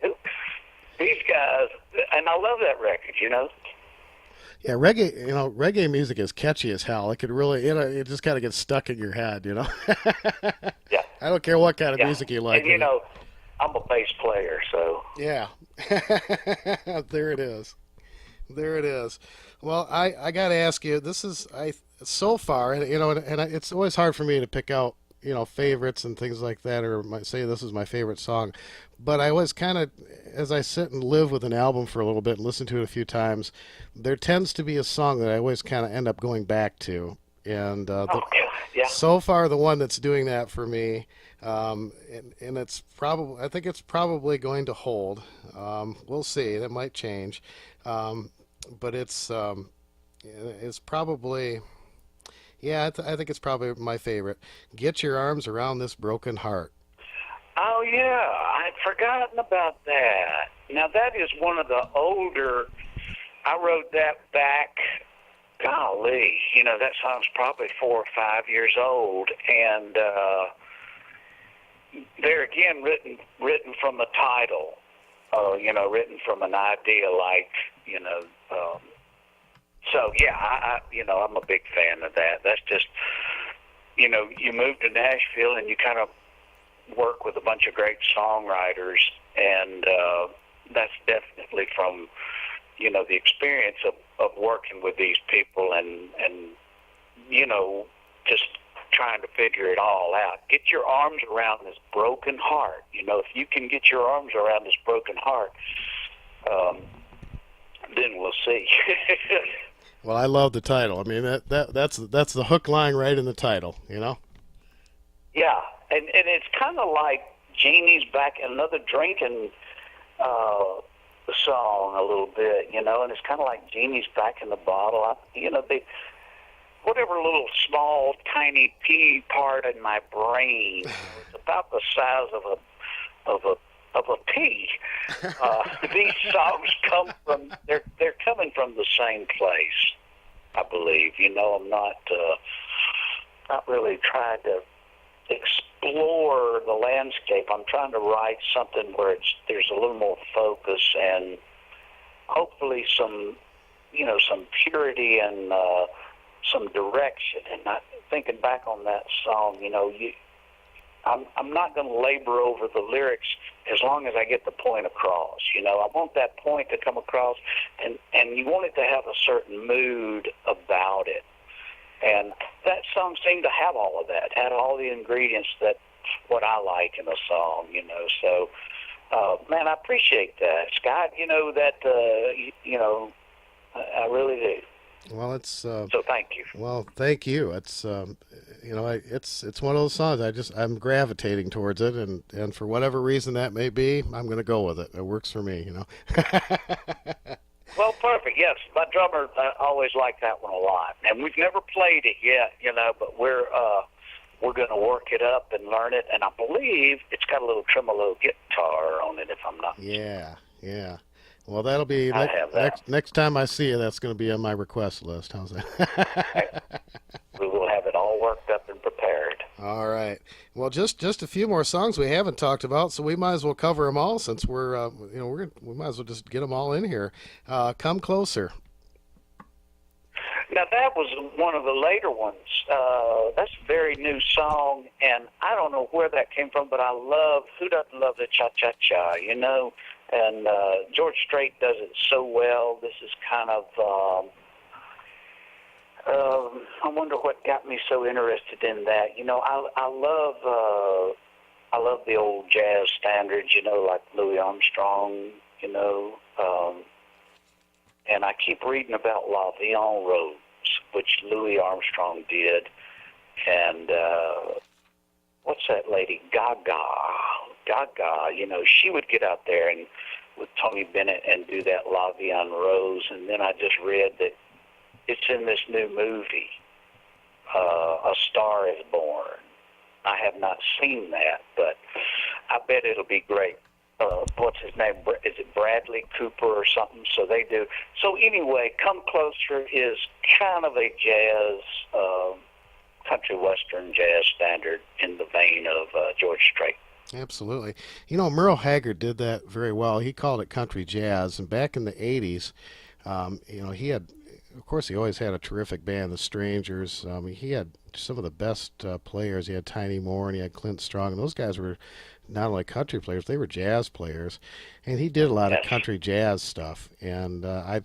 Speaker 2: These guys, and I love that record,
Speaker 1: Yeah, reggae music is catchy as hell. It could really, it just kind of gets stuck in your head,
Speaker 2: Yeah.
Speaker 1: I don't care what kind of music you like.
Speaker 2: And, I'm a bass player, so.
Speaker 1: Yeah. There it is. Well, I got to ask you, so far, and it's always hard for me to pick out, favorites and things like that, or say this is my favorite song. But I always kind of, as I sit and live with an album for a little bit and listen to it a few times, there tends to be a song that I always kind of end up going back to. And so far, the one that's doing that for me, and it's I think it's probably going to hold. We'll see. That might change. But it's probably, I think it's probably my favorite. Get Your Arms Around This Broken Heart.
Speaker 2: Oh, yeah. I'd forgotten about that. Now, that is one of the older, I wrote that back, golly, that song's probably 4 or 5 years old. And there again, written from a title, written from an idea like, so, yeah, I'm a big fan of that. That's just, you move to Nashville and you kind of work with a bunch of great songwriters, and that's definitely from, the experience of working with these people and just trying to figure it all out. Get your arms around this broken heart. If you can get your arms around this broken heart, then we'll see.
Speaker 1: Well, I love the title. I mean, that's the hook line right in the title,
Speaker 2: Yeah, and it's kind of like Jeannie's back, another drinking song a little bit, and it's kind of like Jeannie's back in the bottle. Whatever little small, tiny pea part in my brain, it's about the size of a pea. These songs they're coming from the same place. I believe. I'm not really trying to explore the landscape. I'm trying to write something where there's a little more focus and hopefully some purity and some direction. And thinking back on that song, I'm not going to labor over the lyrics as long as I get the point across. I want that point to come across, and you want it to have a certain mood about it. And that song seemed to have all of that, had all the ingredients that what I like in a song, So, man, I appreciate that, Scott. I really do.
Speaker 1: Well, it's
Speaker 2: so thank you.
Speaker 1: Well, thank you. It's it's one of those songs I'm gravitating towards it, and for whatever reason that may be, I'm going to go with it. It works for me.
Speaker 2: Well, perfect. Yes, my drummer always liked that one a lot, and we've never played it yet, but we're going to work it up and learn it, and I believe it's got a little tremolo guitar on it, if I'm not mistaken.
Speaker 1: Yeah. Well, that'll be next time I see you. That's going to be on my request list. How's that?
Speaker 2: We will have it all worked up and prepared.
Speaker 1: All right. Well, just a few more songs we haven't talked about, so we might as well cover them all since we might as well just get them all in here. Come Closer.
Speaker 2: Now, that was one of the later ones. That's a very new song, and I don't know where that came from, but who doesn't love the cha-cha-cha, And George Strait does it so well. This is kind of, I wonder what got me so interested in that. I love the old jazz standards, like Louis Armstrong, and I keep reading about La Vie en Rose, which Louis Armstrong did, and what's that lady, Gaga, she would get out there and with Tony Bennett and do that La Vie en Rose, and then I just read that it's in this new movie, A Star is Born. I have not seen that, but I bet it'll be great. What's his name? Is it Bradley Cooper or something? So they do. So anyway, Come Closer is kind of a jazz, country western jazz standard in the vein of George Strait.
Speaker 1: Absolutely. Merle Haggard did that very well. He called it country jazz, and back in the 80s, he had, of course, he always had a terrific band, the Strangers. He had some of the best players. He had Tiny Moore and he had Clint Strong, and those guys were not only country players, they were jazz players, and he did a lot of country jazz stuff. And I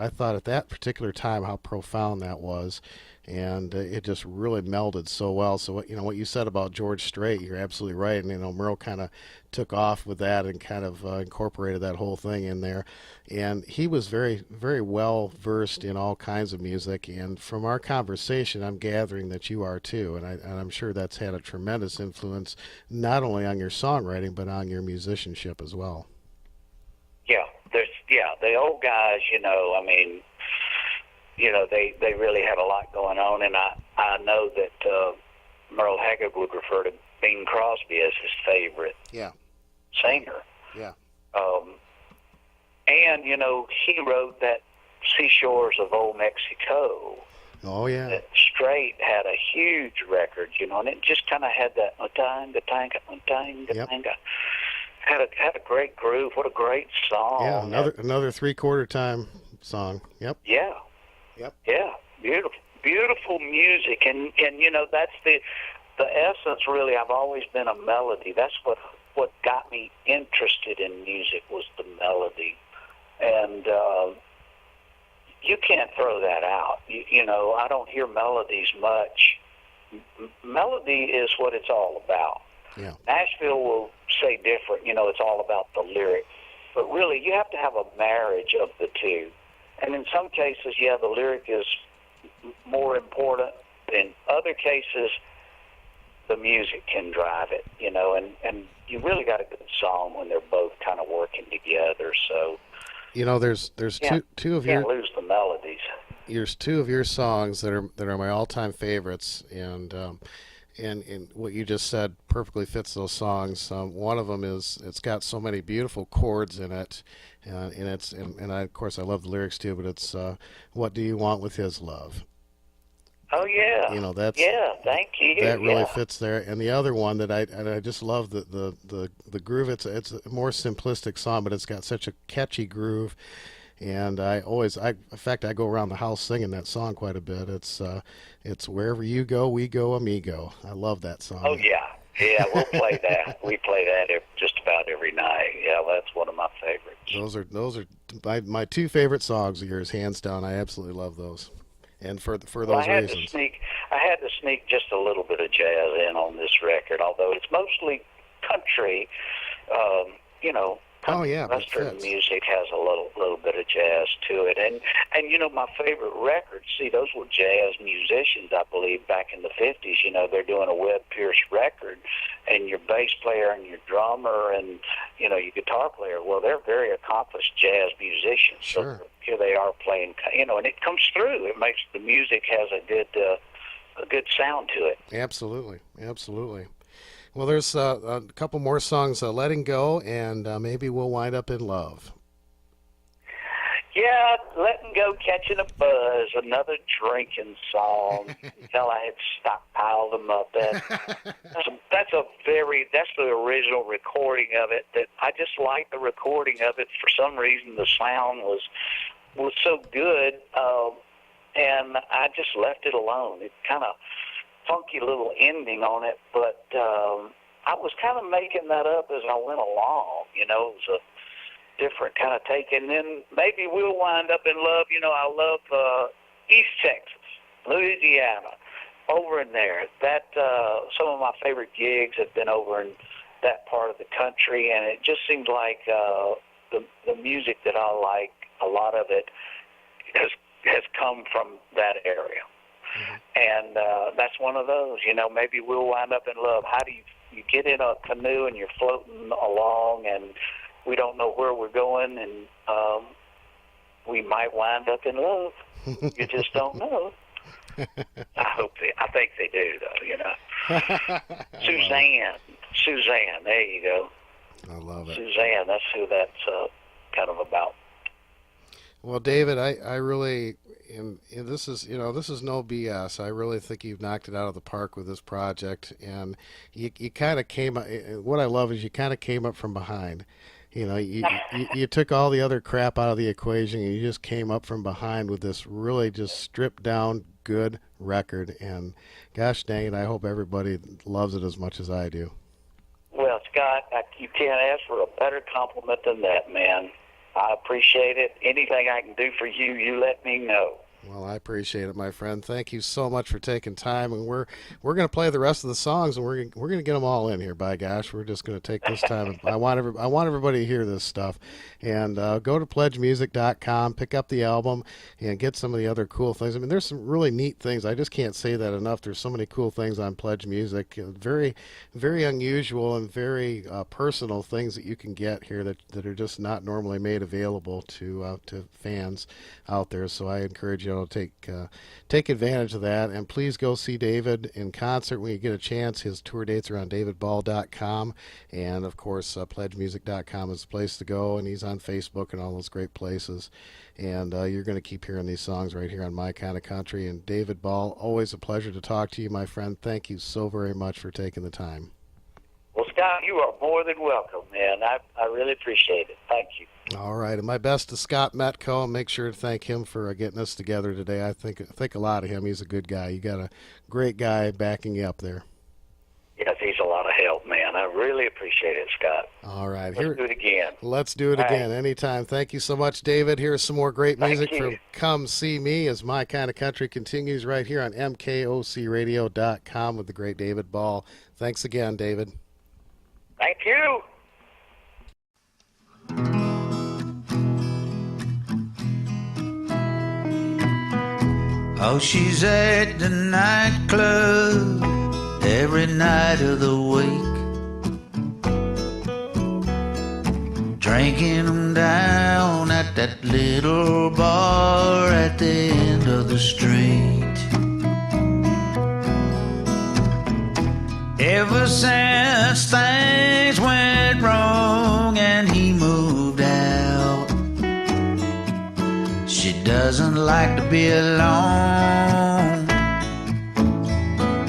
Speaker 1: thought at that particular time how profound that was, and it just really melded so well. So what you said about George Strait, you're absolutely right. And Merle kind of took off with that and kind of incorporated that whole thing in there. And he was very, very well versed in all kinds of music. And from our conversation, I'm gathering that you are too. And I'm sure that's had a tremendous influence not only on your songwriting but on your musicianship as well.
Speaker 2: The old guys, they really had a lot going on, and I know that Merle Haggard would refer to Bing Crosby as his favorite singer.
Speaker 1: Yeah.
Speaker 2: And, he wrote that Seashores of Old Mexico.
Speaker 1: Oh, yeah.
Speaker 2: That Strait had a huge record, and it just kind of had that had a great groove. What a great song.
Speaker 1: Yeah, another three-quarter time song. Yep.
Speaker 2: Yeah.
Speaker 1: Yep.
Speaker 2: Yeah. Beautiful music, and that's the essence. Really, I've always been a melody. That's what got me interested in music was the melody, and you can't throw that out. I don't hear melodies much. Melody is what it's all about.
Speaker 1: Yeah.
Speaker 2: Nashville will say different. It's all about the lyric, but really, you have to have a marriage of the two. And in some cases, the lyric is more important. In other cases, the music can drive it, and you really got a good song when they're both kind of working together. So,
Speaker 1: there's two of your
Speaker 2: can't lose the melodies.
Speaker 1: There's two of your songs that are my all-time favorites, and And what you just said perfectly fits those songs. One of them is it's got so many beautiful chords in it, and I, of course I love the lyrics too. But it's what do you want with his love?
Speaker 2: Oh yeah.
Speaker 1: That's
Speaker 2: yeah. Thank you.
Speaker 1: that really
Speaker 2: Yeah.
Speaker 1: fits there. And the other one that I just love the groove. It's a more simplistic song, but it's got such a catchy groove. And in fact, I go around the house singing that song quite a bit. It's wherever you go, we go, amigo. I love that song.
Speaker 2: Oh yeah. Yeah, we'll play that. We play that just about every night. Yeah, that's one of my favorites.
Speaker 1: Those are my two favorite songs of yours, hands down. I absolutely love those, and for
Speaker 2: Well,
Speaker 1: those reasons.
Speaker 2: I had to sneak just a little bit of jazz in on this record, although it's mostly country. You know,
Speaker 1: Oh yeah, that
Speaker 2: Western
Speaker 1: fits.
Speaker 2: music has a little bit of jazz to it, and my favorite records. See, those were jazz musicians, I believe, back in the '50s. They're doing a Webb Pierce record, and your bass player and your drummer and your guitar player. Well, they're very accomplished jazz musicians.
Speaker 1: Sure.
Speaker 2: So here they are playing, and it comes through. It makes the music has a good sound to it.
Speaker 1: Absolutely, absolutely. Well, there's a couple more songs, "Letting Go" and "Maybe We'll Wind Up in Love."
Speaker 2: Yeah, Letting Go, Catching a Buzz, another drinking song. Hell, I had stockpiled them up. That's the original recording of it. That I just like the recording of it. For some reason, the sound was so good, and I just left it alone. It kind of funky little ending on it, but I was kind of making that up as I went along. It was a different kind of take. And then Maybe We'll Wind Up in Love. I love East Texas, Louisiana, over in there. That some of my favorite gigs have been over in that part of the country, and it just seems like the music that I like, a lot of it has come from that area. And that's one of those, Maybe We'll Wind Up in Love. How do you get in a canoe and you're floating along and we don't know where we're going, and we might wind up in love. You just don't know. I think they do, though, Suzanne, there you go.
Speaker 1: I love it.
Speaker 2: Suzanne, that's who that's kind of about.
Speaker 1: Well, David, I really, and this is no BS. I really think you've knocked it out of the park with this project, and you kind of came. What I love is you kind of came up from behind. You took all the other crap out of the equation, and you just came up from behind with this really just stripped down good record. And gosh dang it, I hope everybody loves it as much as I do.
Speaker 2: Well, Scott, you can't ask for a better compliment than that, man. I appreciate it. Anything I can do for you, you let me know.
Speaker 1: Well, I appreciate it, my friend. Thank you so much for taking time, and we're going to play the rest of the songs, and we're going to get them all in here. By gosh, we're just going to take this time. I want everybody to hear this stuff, and go to pledgemusic.com, pick up the album, and get some of the other cool things. I mean, there's some really neat things. I just can't say that enough. There's so many cool things on Pledge Music. Very, very unusual and very personal things that you can get here that are just not normally made available to fans out there. So I encourage you to take advantage of that, and please go see David in concert when you get a chance. His tour dates are on davidball.com, and of course pledgemusic.com is the place to go, and he's on Facebook and all those great places. And you're going to keep hearing these songs right here on My Kind of Country. And David Ball, always a pleasure to talk to you, my friend. Thank you so very much for taking the time.
Speaker 2: Well, Scott, you are more than welcome, man. I really appreciate it. Thank you.
Speaker 1: All right, and my best to Scott Metco. Make sure to thank him for getting us together today. I think a lot of him. He's a good guy. You got a great guy backing you up there.
Speaker 2: Yes, he's a lot of help, man. I really appreciate it, Scott.
Speaker 1: All right,
Speaker 2: Let's do it again.
Speaker 1: Let's do it again anytime. Thank you so much, David. Here's some more great music from Come See Me as My Kind of Country continues right here on mkocradio.com with the great David Ball. Thanks again, David.
Speaker 2: Thank you.
Speaker 3: Oh, she's at the nightclub every night of the week, drinking them down at that little bar at the end of the street. like to be alone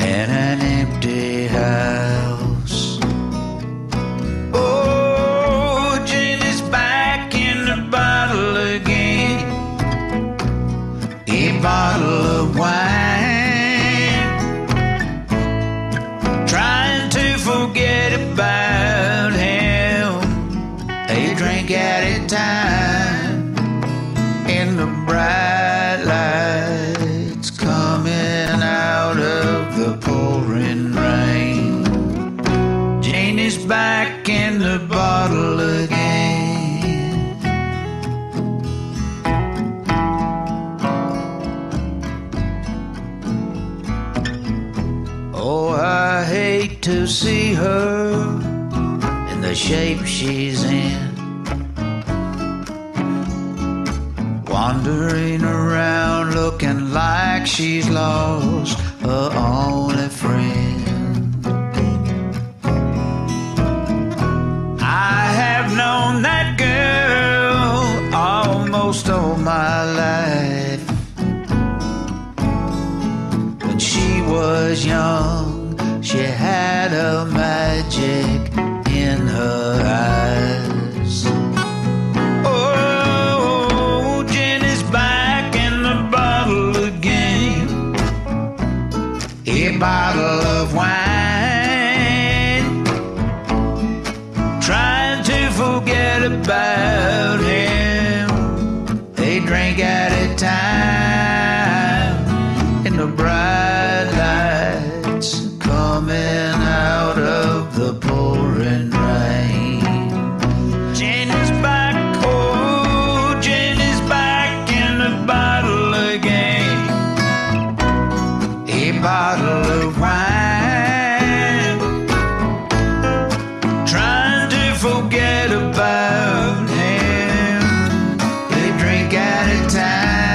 Speaker 3: in an empty house. Oh, Jenny's back in the bottle again, a bottle of wine, trying to forget about him, a drink at a time, in the bright lights coming out of the pouring rain. Janie's back in the bottle again. Oh, I hate to see her in the shape she's in, wandering around looking like she's lost her only friend. I have known that girl almost all my life. When she was young, she had a magic in her eyes. Oh, Jenny's back in the bottle again, a bottle of wine, trying to forget about him, a drink at a time, in the bright lights coming out of the pouring rain. Jenny's back, oh, Jenny's back in the bottle again, a bottle of wine, trying to forget about him, a drink at a time,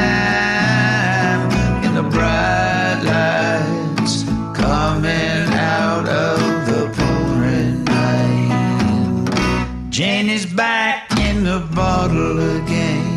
Speaker 3: in the bright lights coming out of the pouring rain. Janie's back in the bottle again.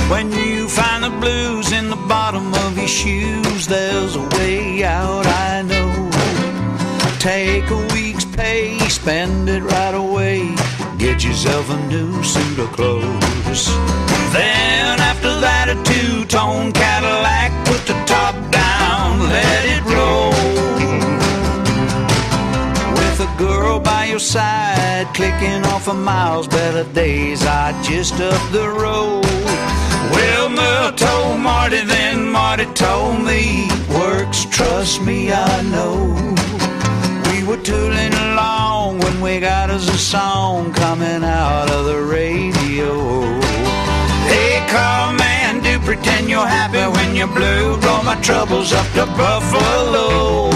Speaker 3: When you find the blues in the bottom of your shoes, there's a way out, I know. Take a week's pay, spend it right away, get yourself a new suit of clothes. Then after that, a two-tone Cadillac, put the top down, let it roll. With a girl by your side, clicking off of miles, better days are just up the road. Well, Merle told Marty, then Marty told me, works, trust me, I know. We were tooling along when we got us a song coming out of the radio. Hey, car man, do pretend you're happy when you're blue, blow my troubles up to Buffalo.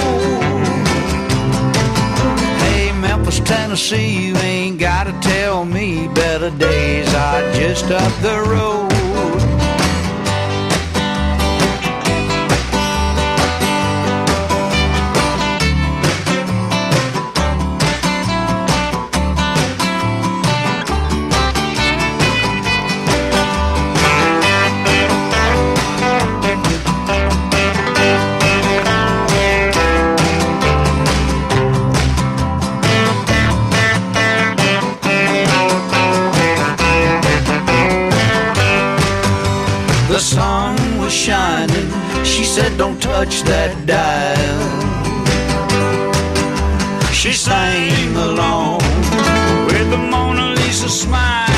Speaker 3: Hey, Memphis, Tennessee, you ain't gotta tell me, better days are just up the road. The sun was shining, she said don't touch that dial. She sang along with the Mona Lisa smile.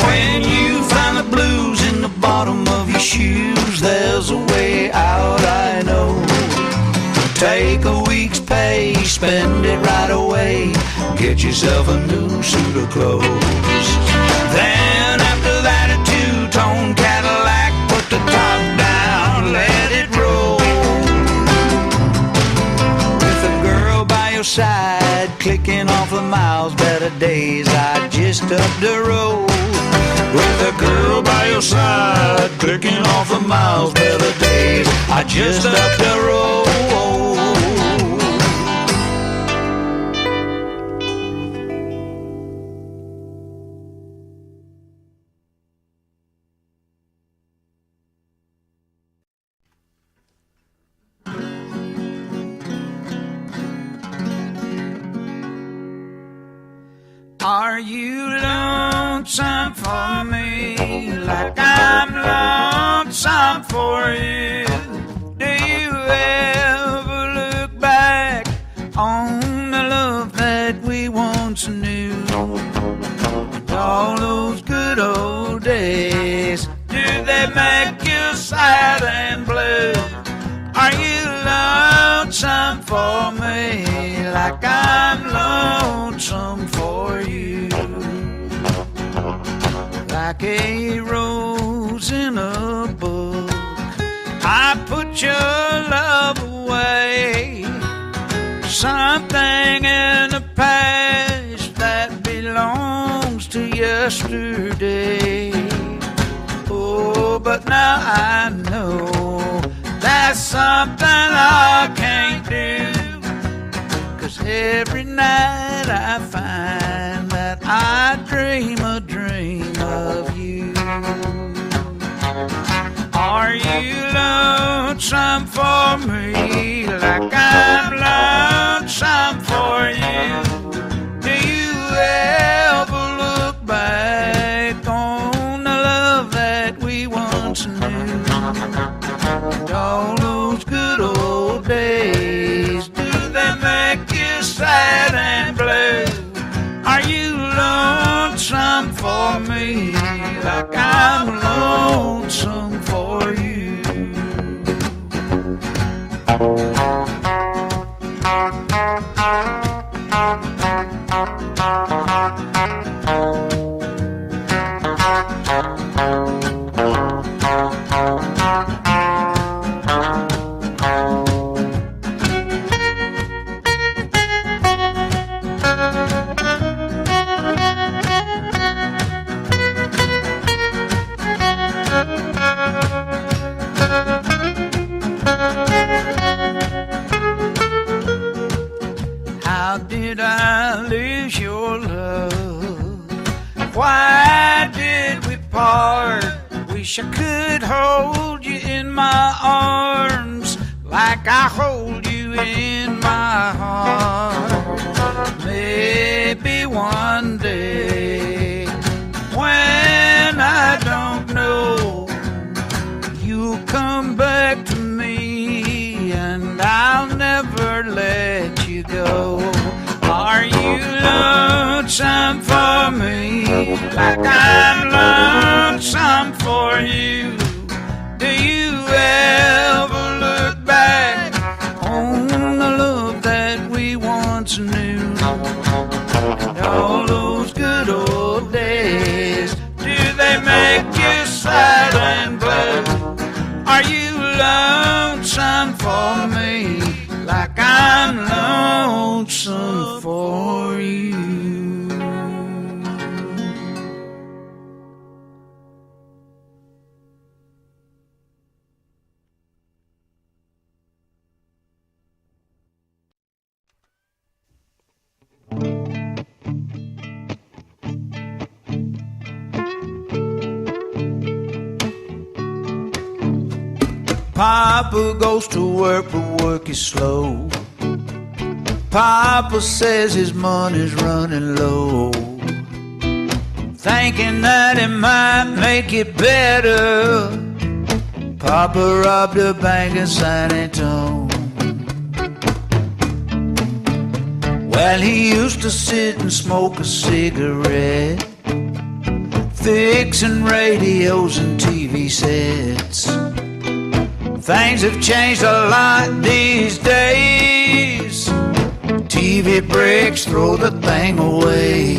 Speaker 3: When you find the blues in the bottom of your shoes, there's a way out, I know. Take a week's pay, spend it right away, get yourself a new suit of clothes. Then after clicking off the miles, better days. I just up the road with a girl by your side, clicking off the miles, better days. I just up the road. Are you lonesome for me like I'm lonesome for you? Do you ever look back on the love that we once knew? And all those good old days, do they make you sad and blue? Are you lonesome for me like I'm lonesome for you? Like a rose in a book, I put your love away. Something in the past that belongs to yesterday. Oh, but now I know that's something I can't do. 'Cause every night I find that I dream a dream of you. Are you lonesome for me like I'm lonesome for you? Do you ever look back on the love that we once knew? And all those good old days, do they make you sad and blue? Are you lonesome for me like I'm lonesome for you? How did I lose your love? Why did we part? Wish I could hold you in my arms like I hold you in my heart. Maybe one day when I don't know, you'll come back to me and I'll never let you go. Are you lonesome for me like I'm lonesome for you? Do you ever look back on the love that we once knew? And all those good old days, do they make you sad and blue? Are you lonesome for me like I'm lonesome for you? Papa goes to work, but work is slow. Papa says his money's running low, thinking that it might make it better. Papa robbed a bank in San Antonio. Well, he used to sit and smoke a cigarette, fixing radios and TV sets. Things have changed a lot these days. TV breaks, throw the thing away.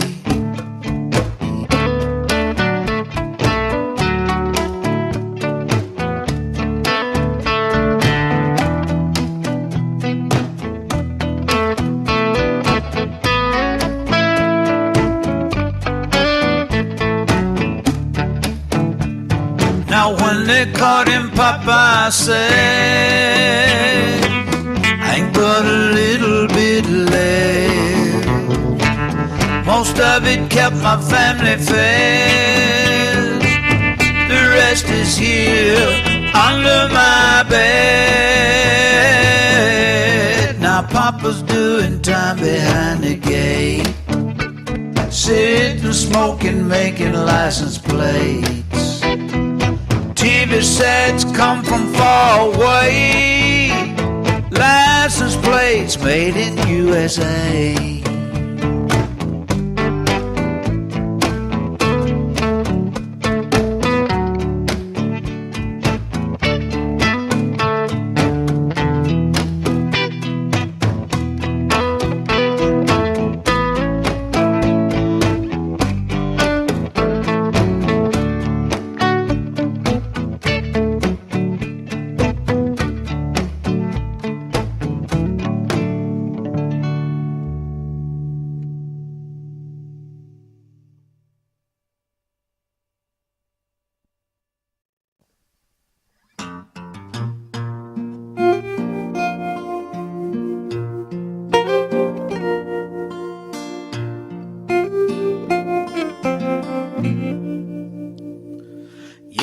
Speaker 3: Now when they caught him, Popeye said, ain't but a little bit left. Most of it kept my family fed. The rest is here under my bed. Now Papa's doing time behind the gate, sitting, smoking, making license plates. TV sets come from far away, license plates made in USA.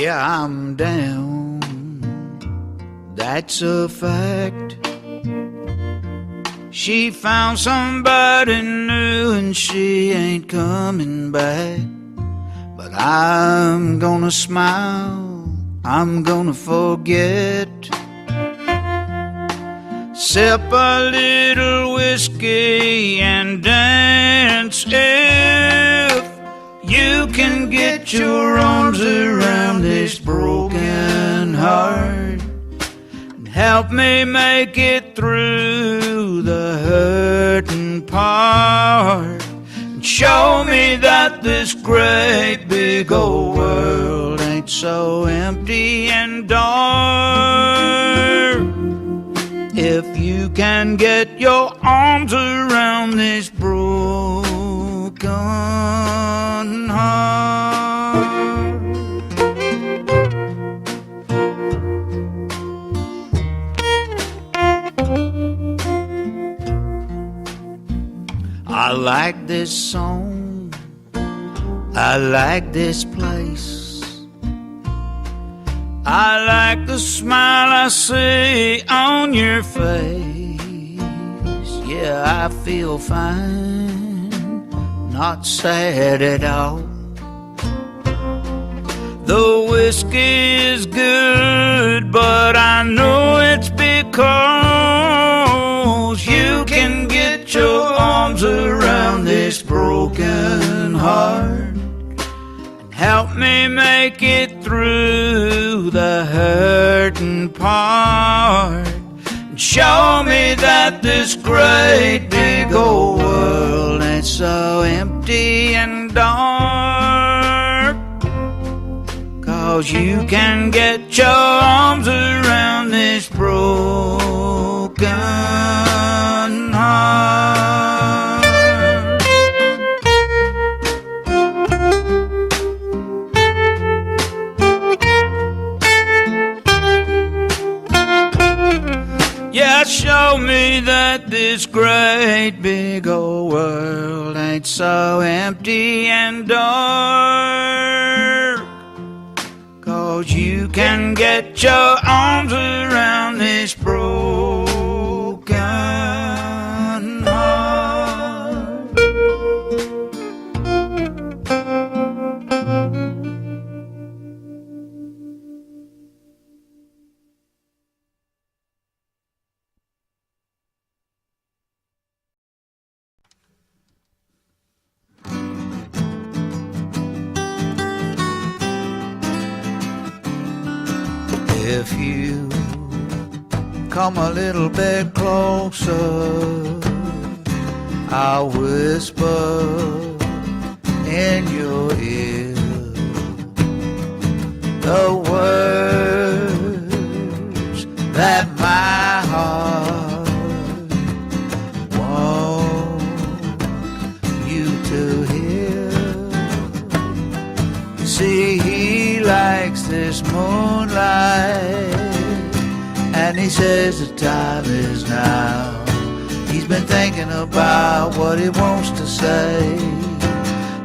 Speaker 3: Yeah, I'm down, that's a fact. She found somebody new and she ain't coming back. But I'm gonna smile, I'm gonna forget. Sip a little whiskey and dance. If you can get your arms around this broken heart and help me make it through the hurting part, and show me that this great big old world ain't so empty and dark. If you can get your arms around this broken heart. I like this song, I like this place, I like the smile I see on your face. Yeah, I feel fine, not sad at all. The whiskey is good, but I know it's because you can get your arms around this broken heart and help me make it through the hurting part, and show me that this great big old world ain't so empty and dark. 'Cause you can get your arms around this broken heart. Yeah, show me that this great big old world ain't so empty and dark. 'Cause you can get your arms around this broken heart. If you come a little bit closer, I'll whisper in your ear the words that my heart wants you to hear. See, he likes this this moonlight, and he says the time is now. He's been thinking about what he wants to say.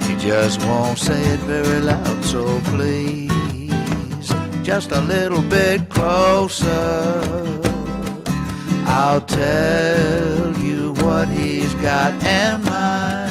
Speaker 3: He just won't say it very loud, so please, just a little bit closer. I'll tell you what he's got in mind.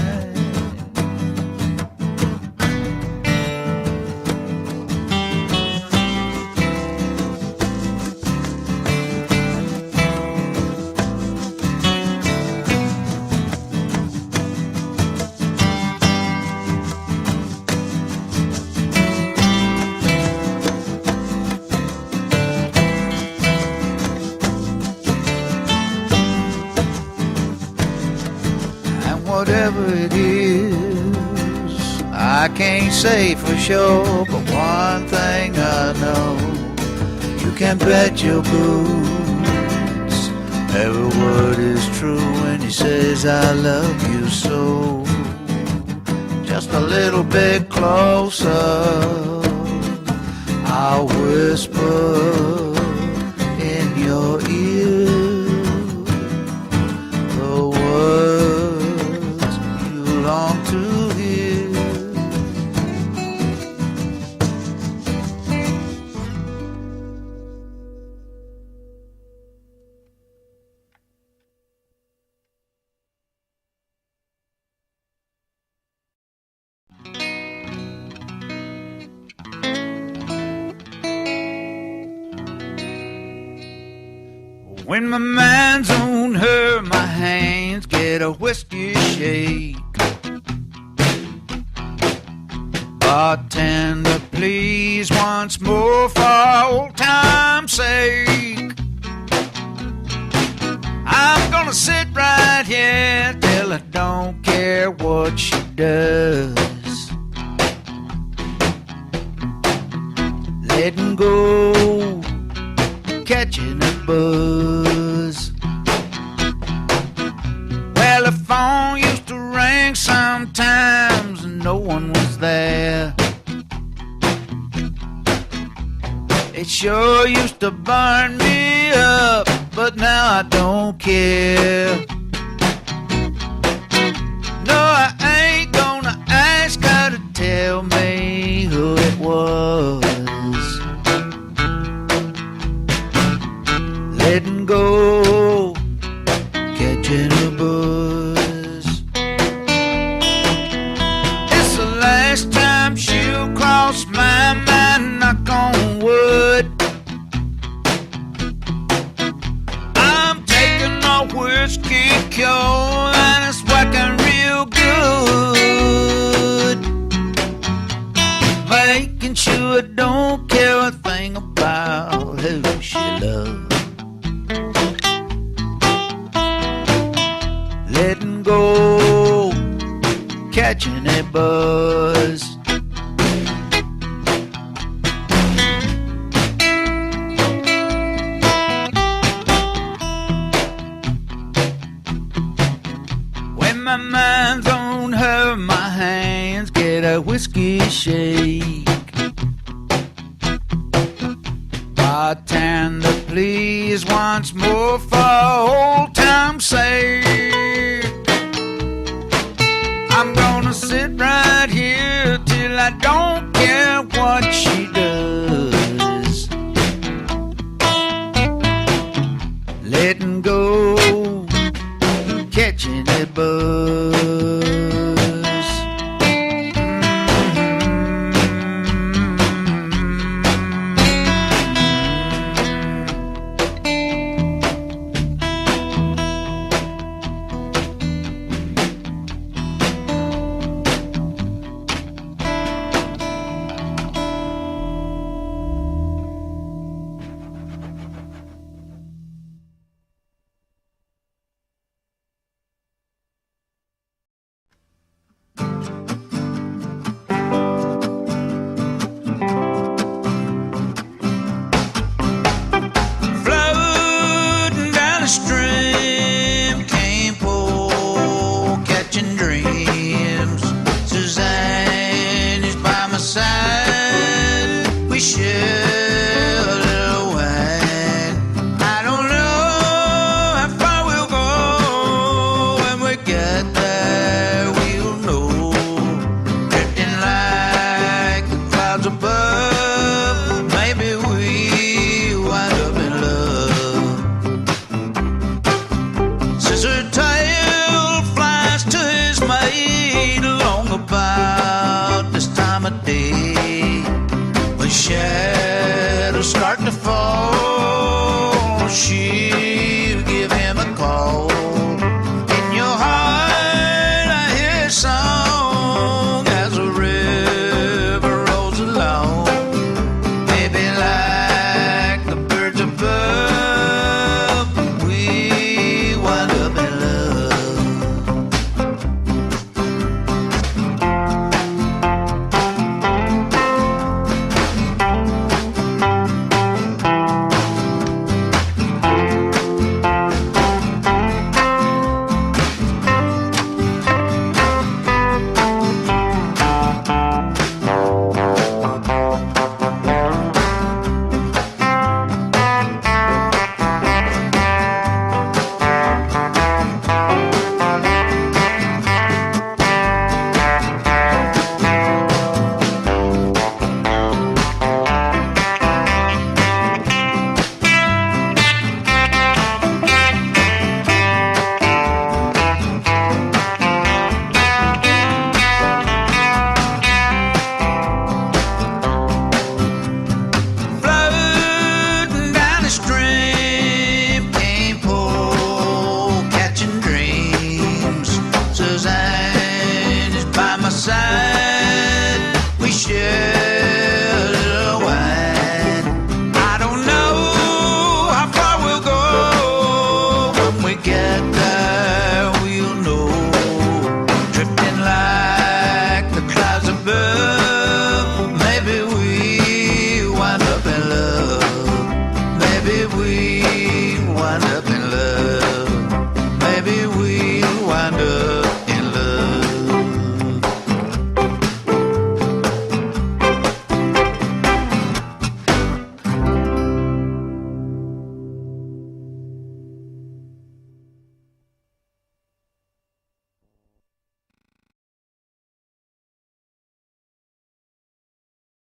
Speaker 3: Whatever it is, I can't say for sure, but one thing I know, you can bet your boots every word is true when he says I love you so. Just a little bit closer, I'll whisper in your ear the words you long to hear. When my mind's on her, my hands get a whiskey shake. Bartender, please, once more for old time's sake. I'm gonna sit right here till I don't care what she does. Letting go, catching a buzz. Well, the phone used to ring sometimes and no one was there. It sure used to burn me up, but now I don't care. No, I ain't gonna ask her to tell me who it was. Letting go, catching a buzz. It's the last time she'll cross my mind, knock on wood. I'm taking a whiskey cure and it's working real good. Making sure I don't care a thing about who she loves. Letting go, catching a buzz. When my mind's on her, my hands get a whiskey shake. Bartender, please, once more for old time's sake. I'm gonna sit right here till I don't care what she does. Letting go, catching a buzz. Floating down the stream, came poor, catching dreams. Suzanne is by my side. We share weather's starting to fall. She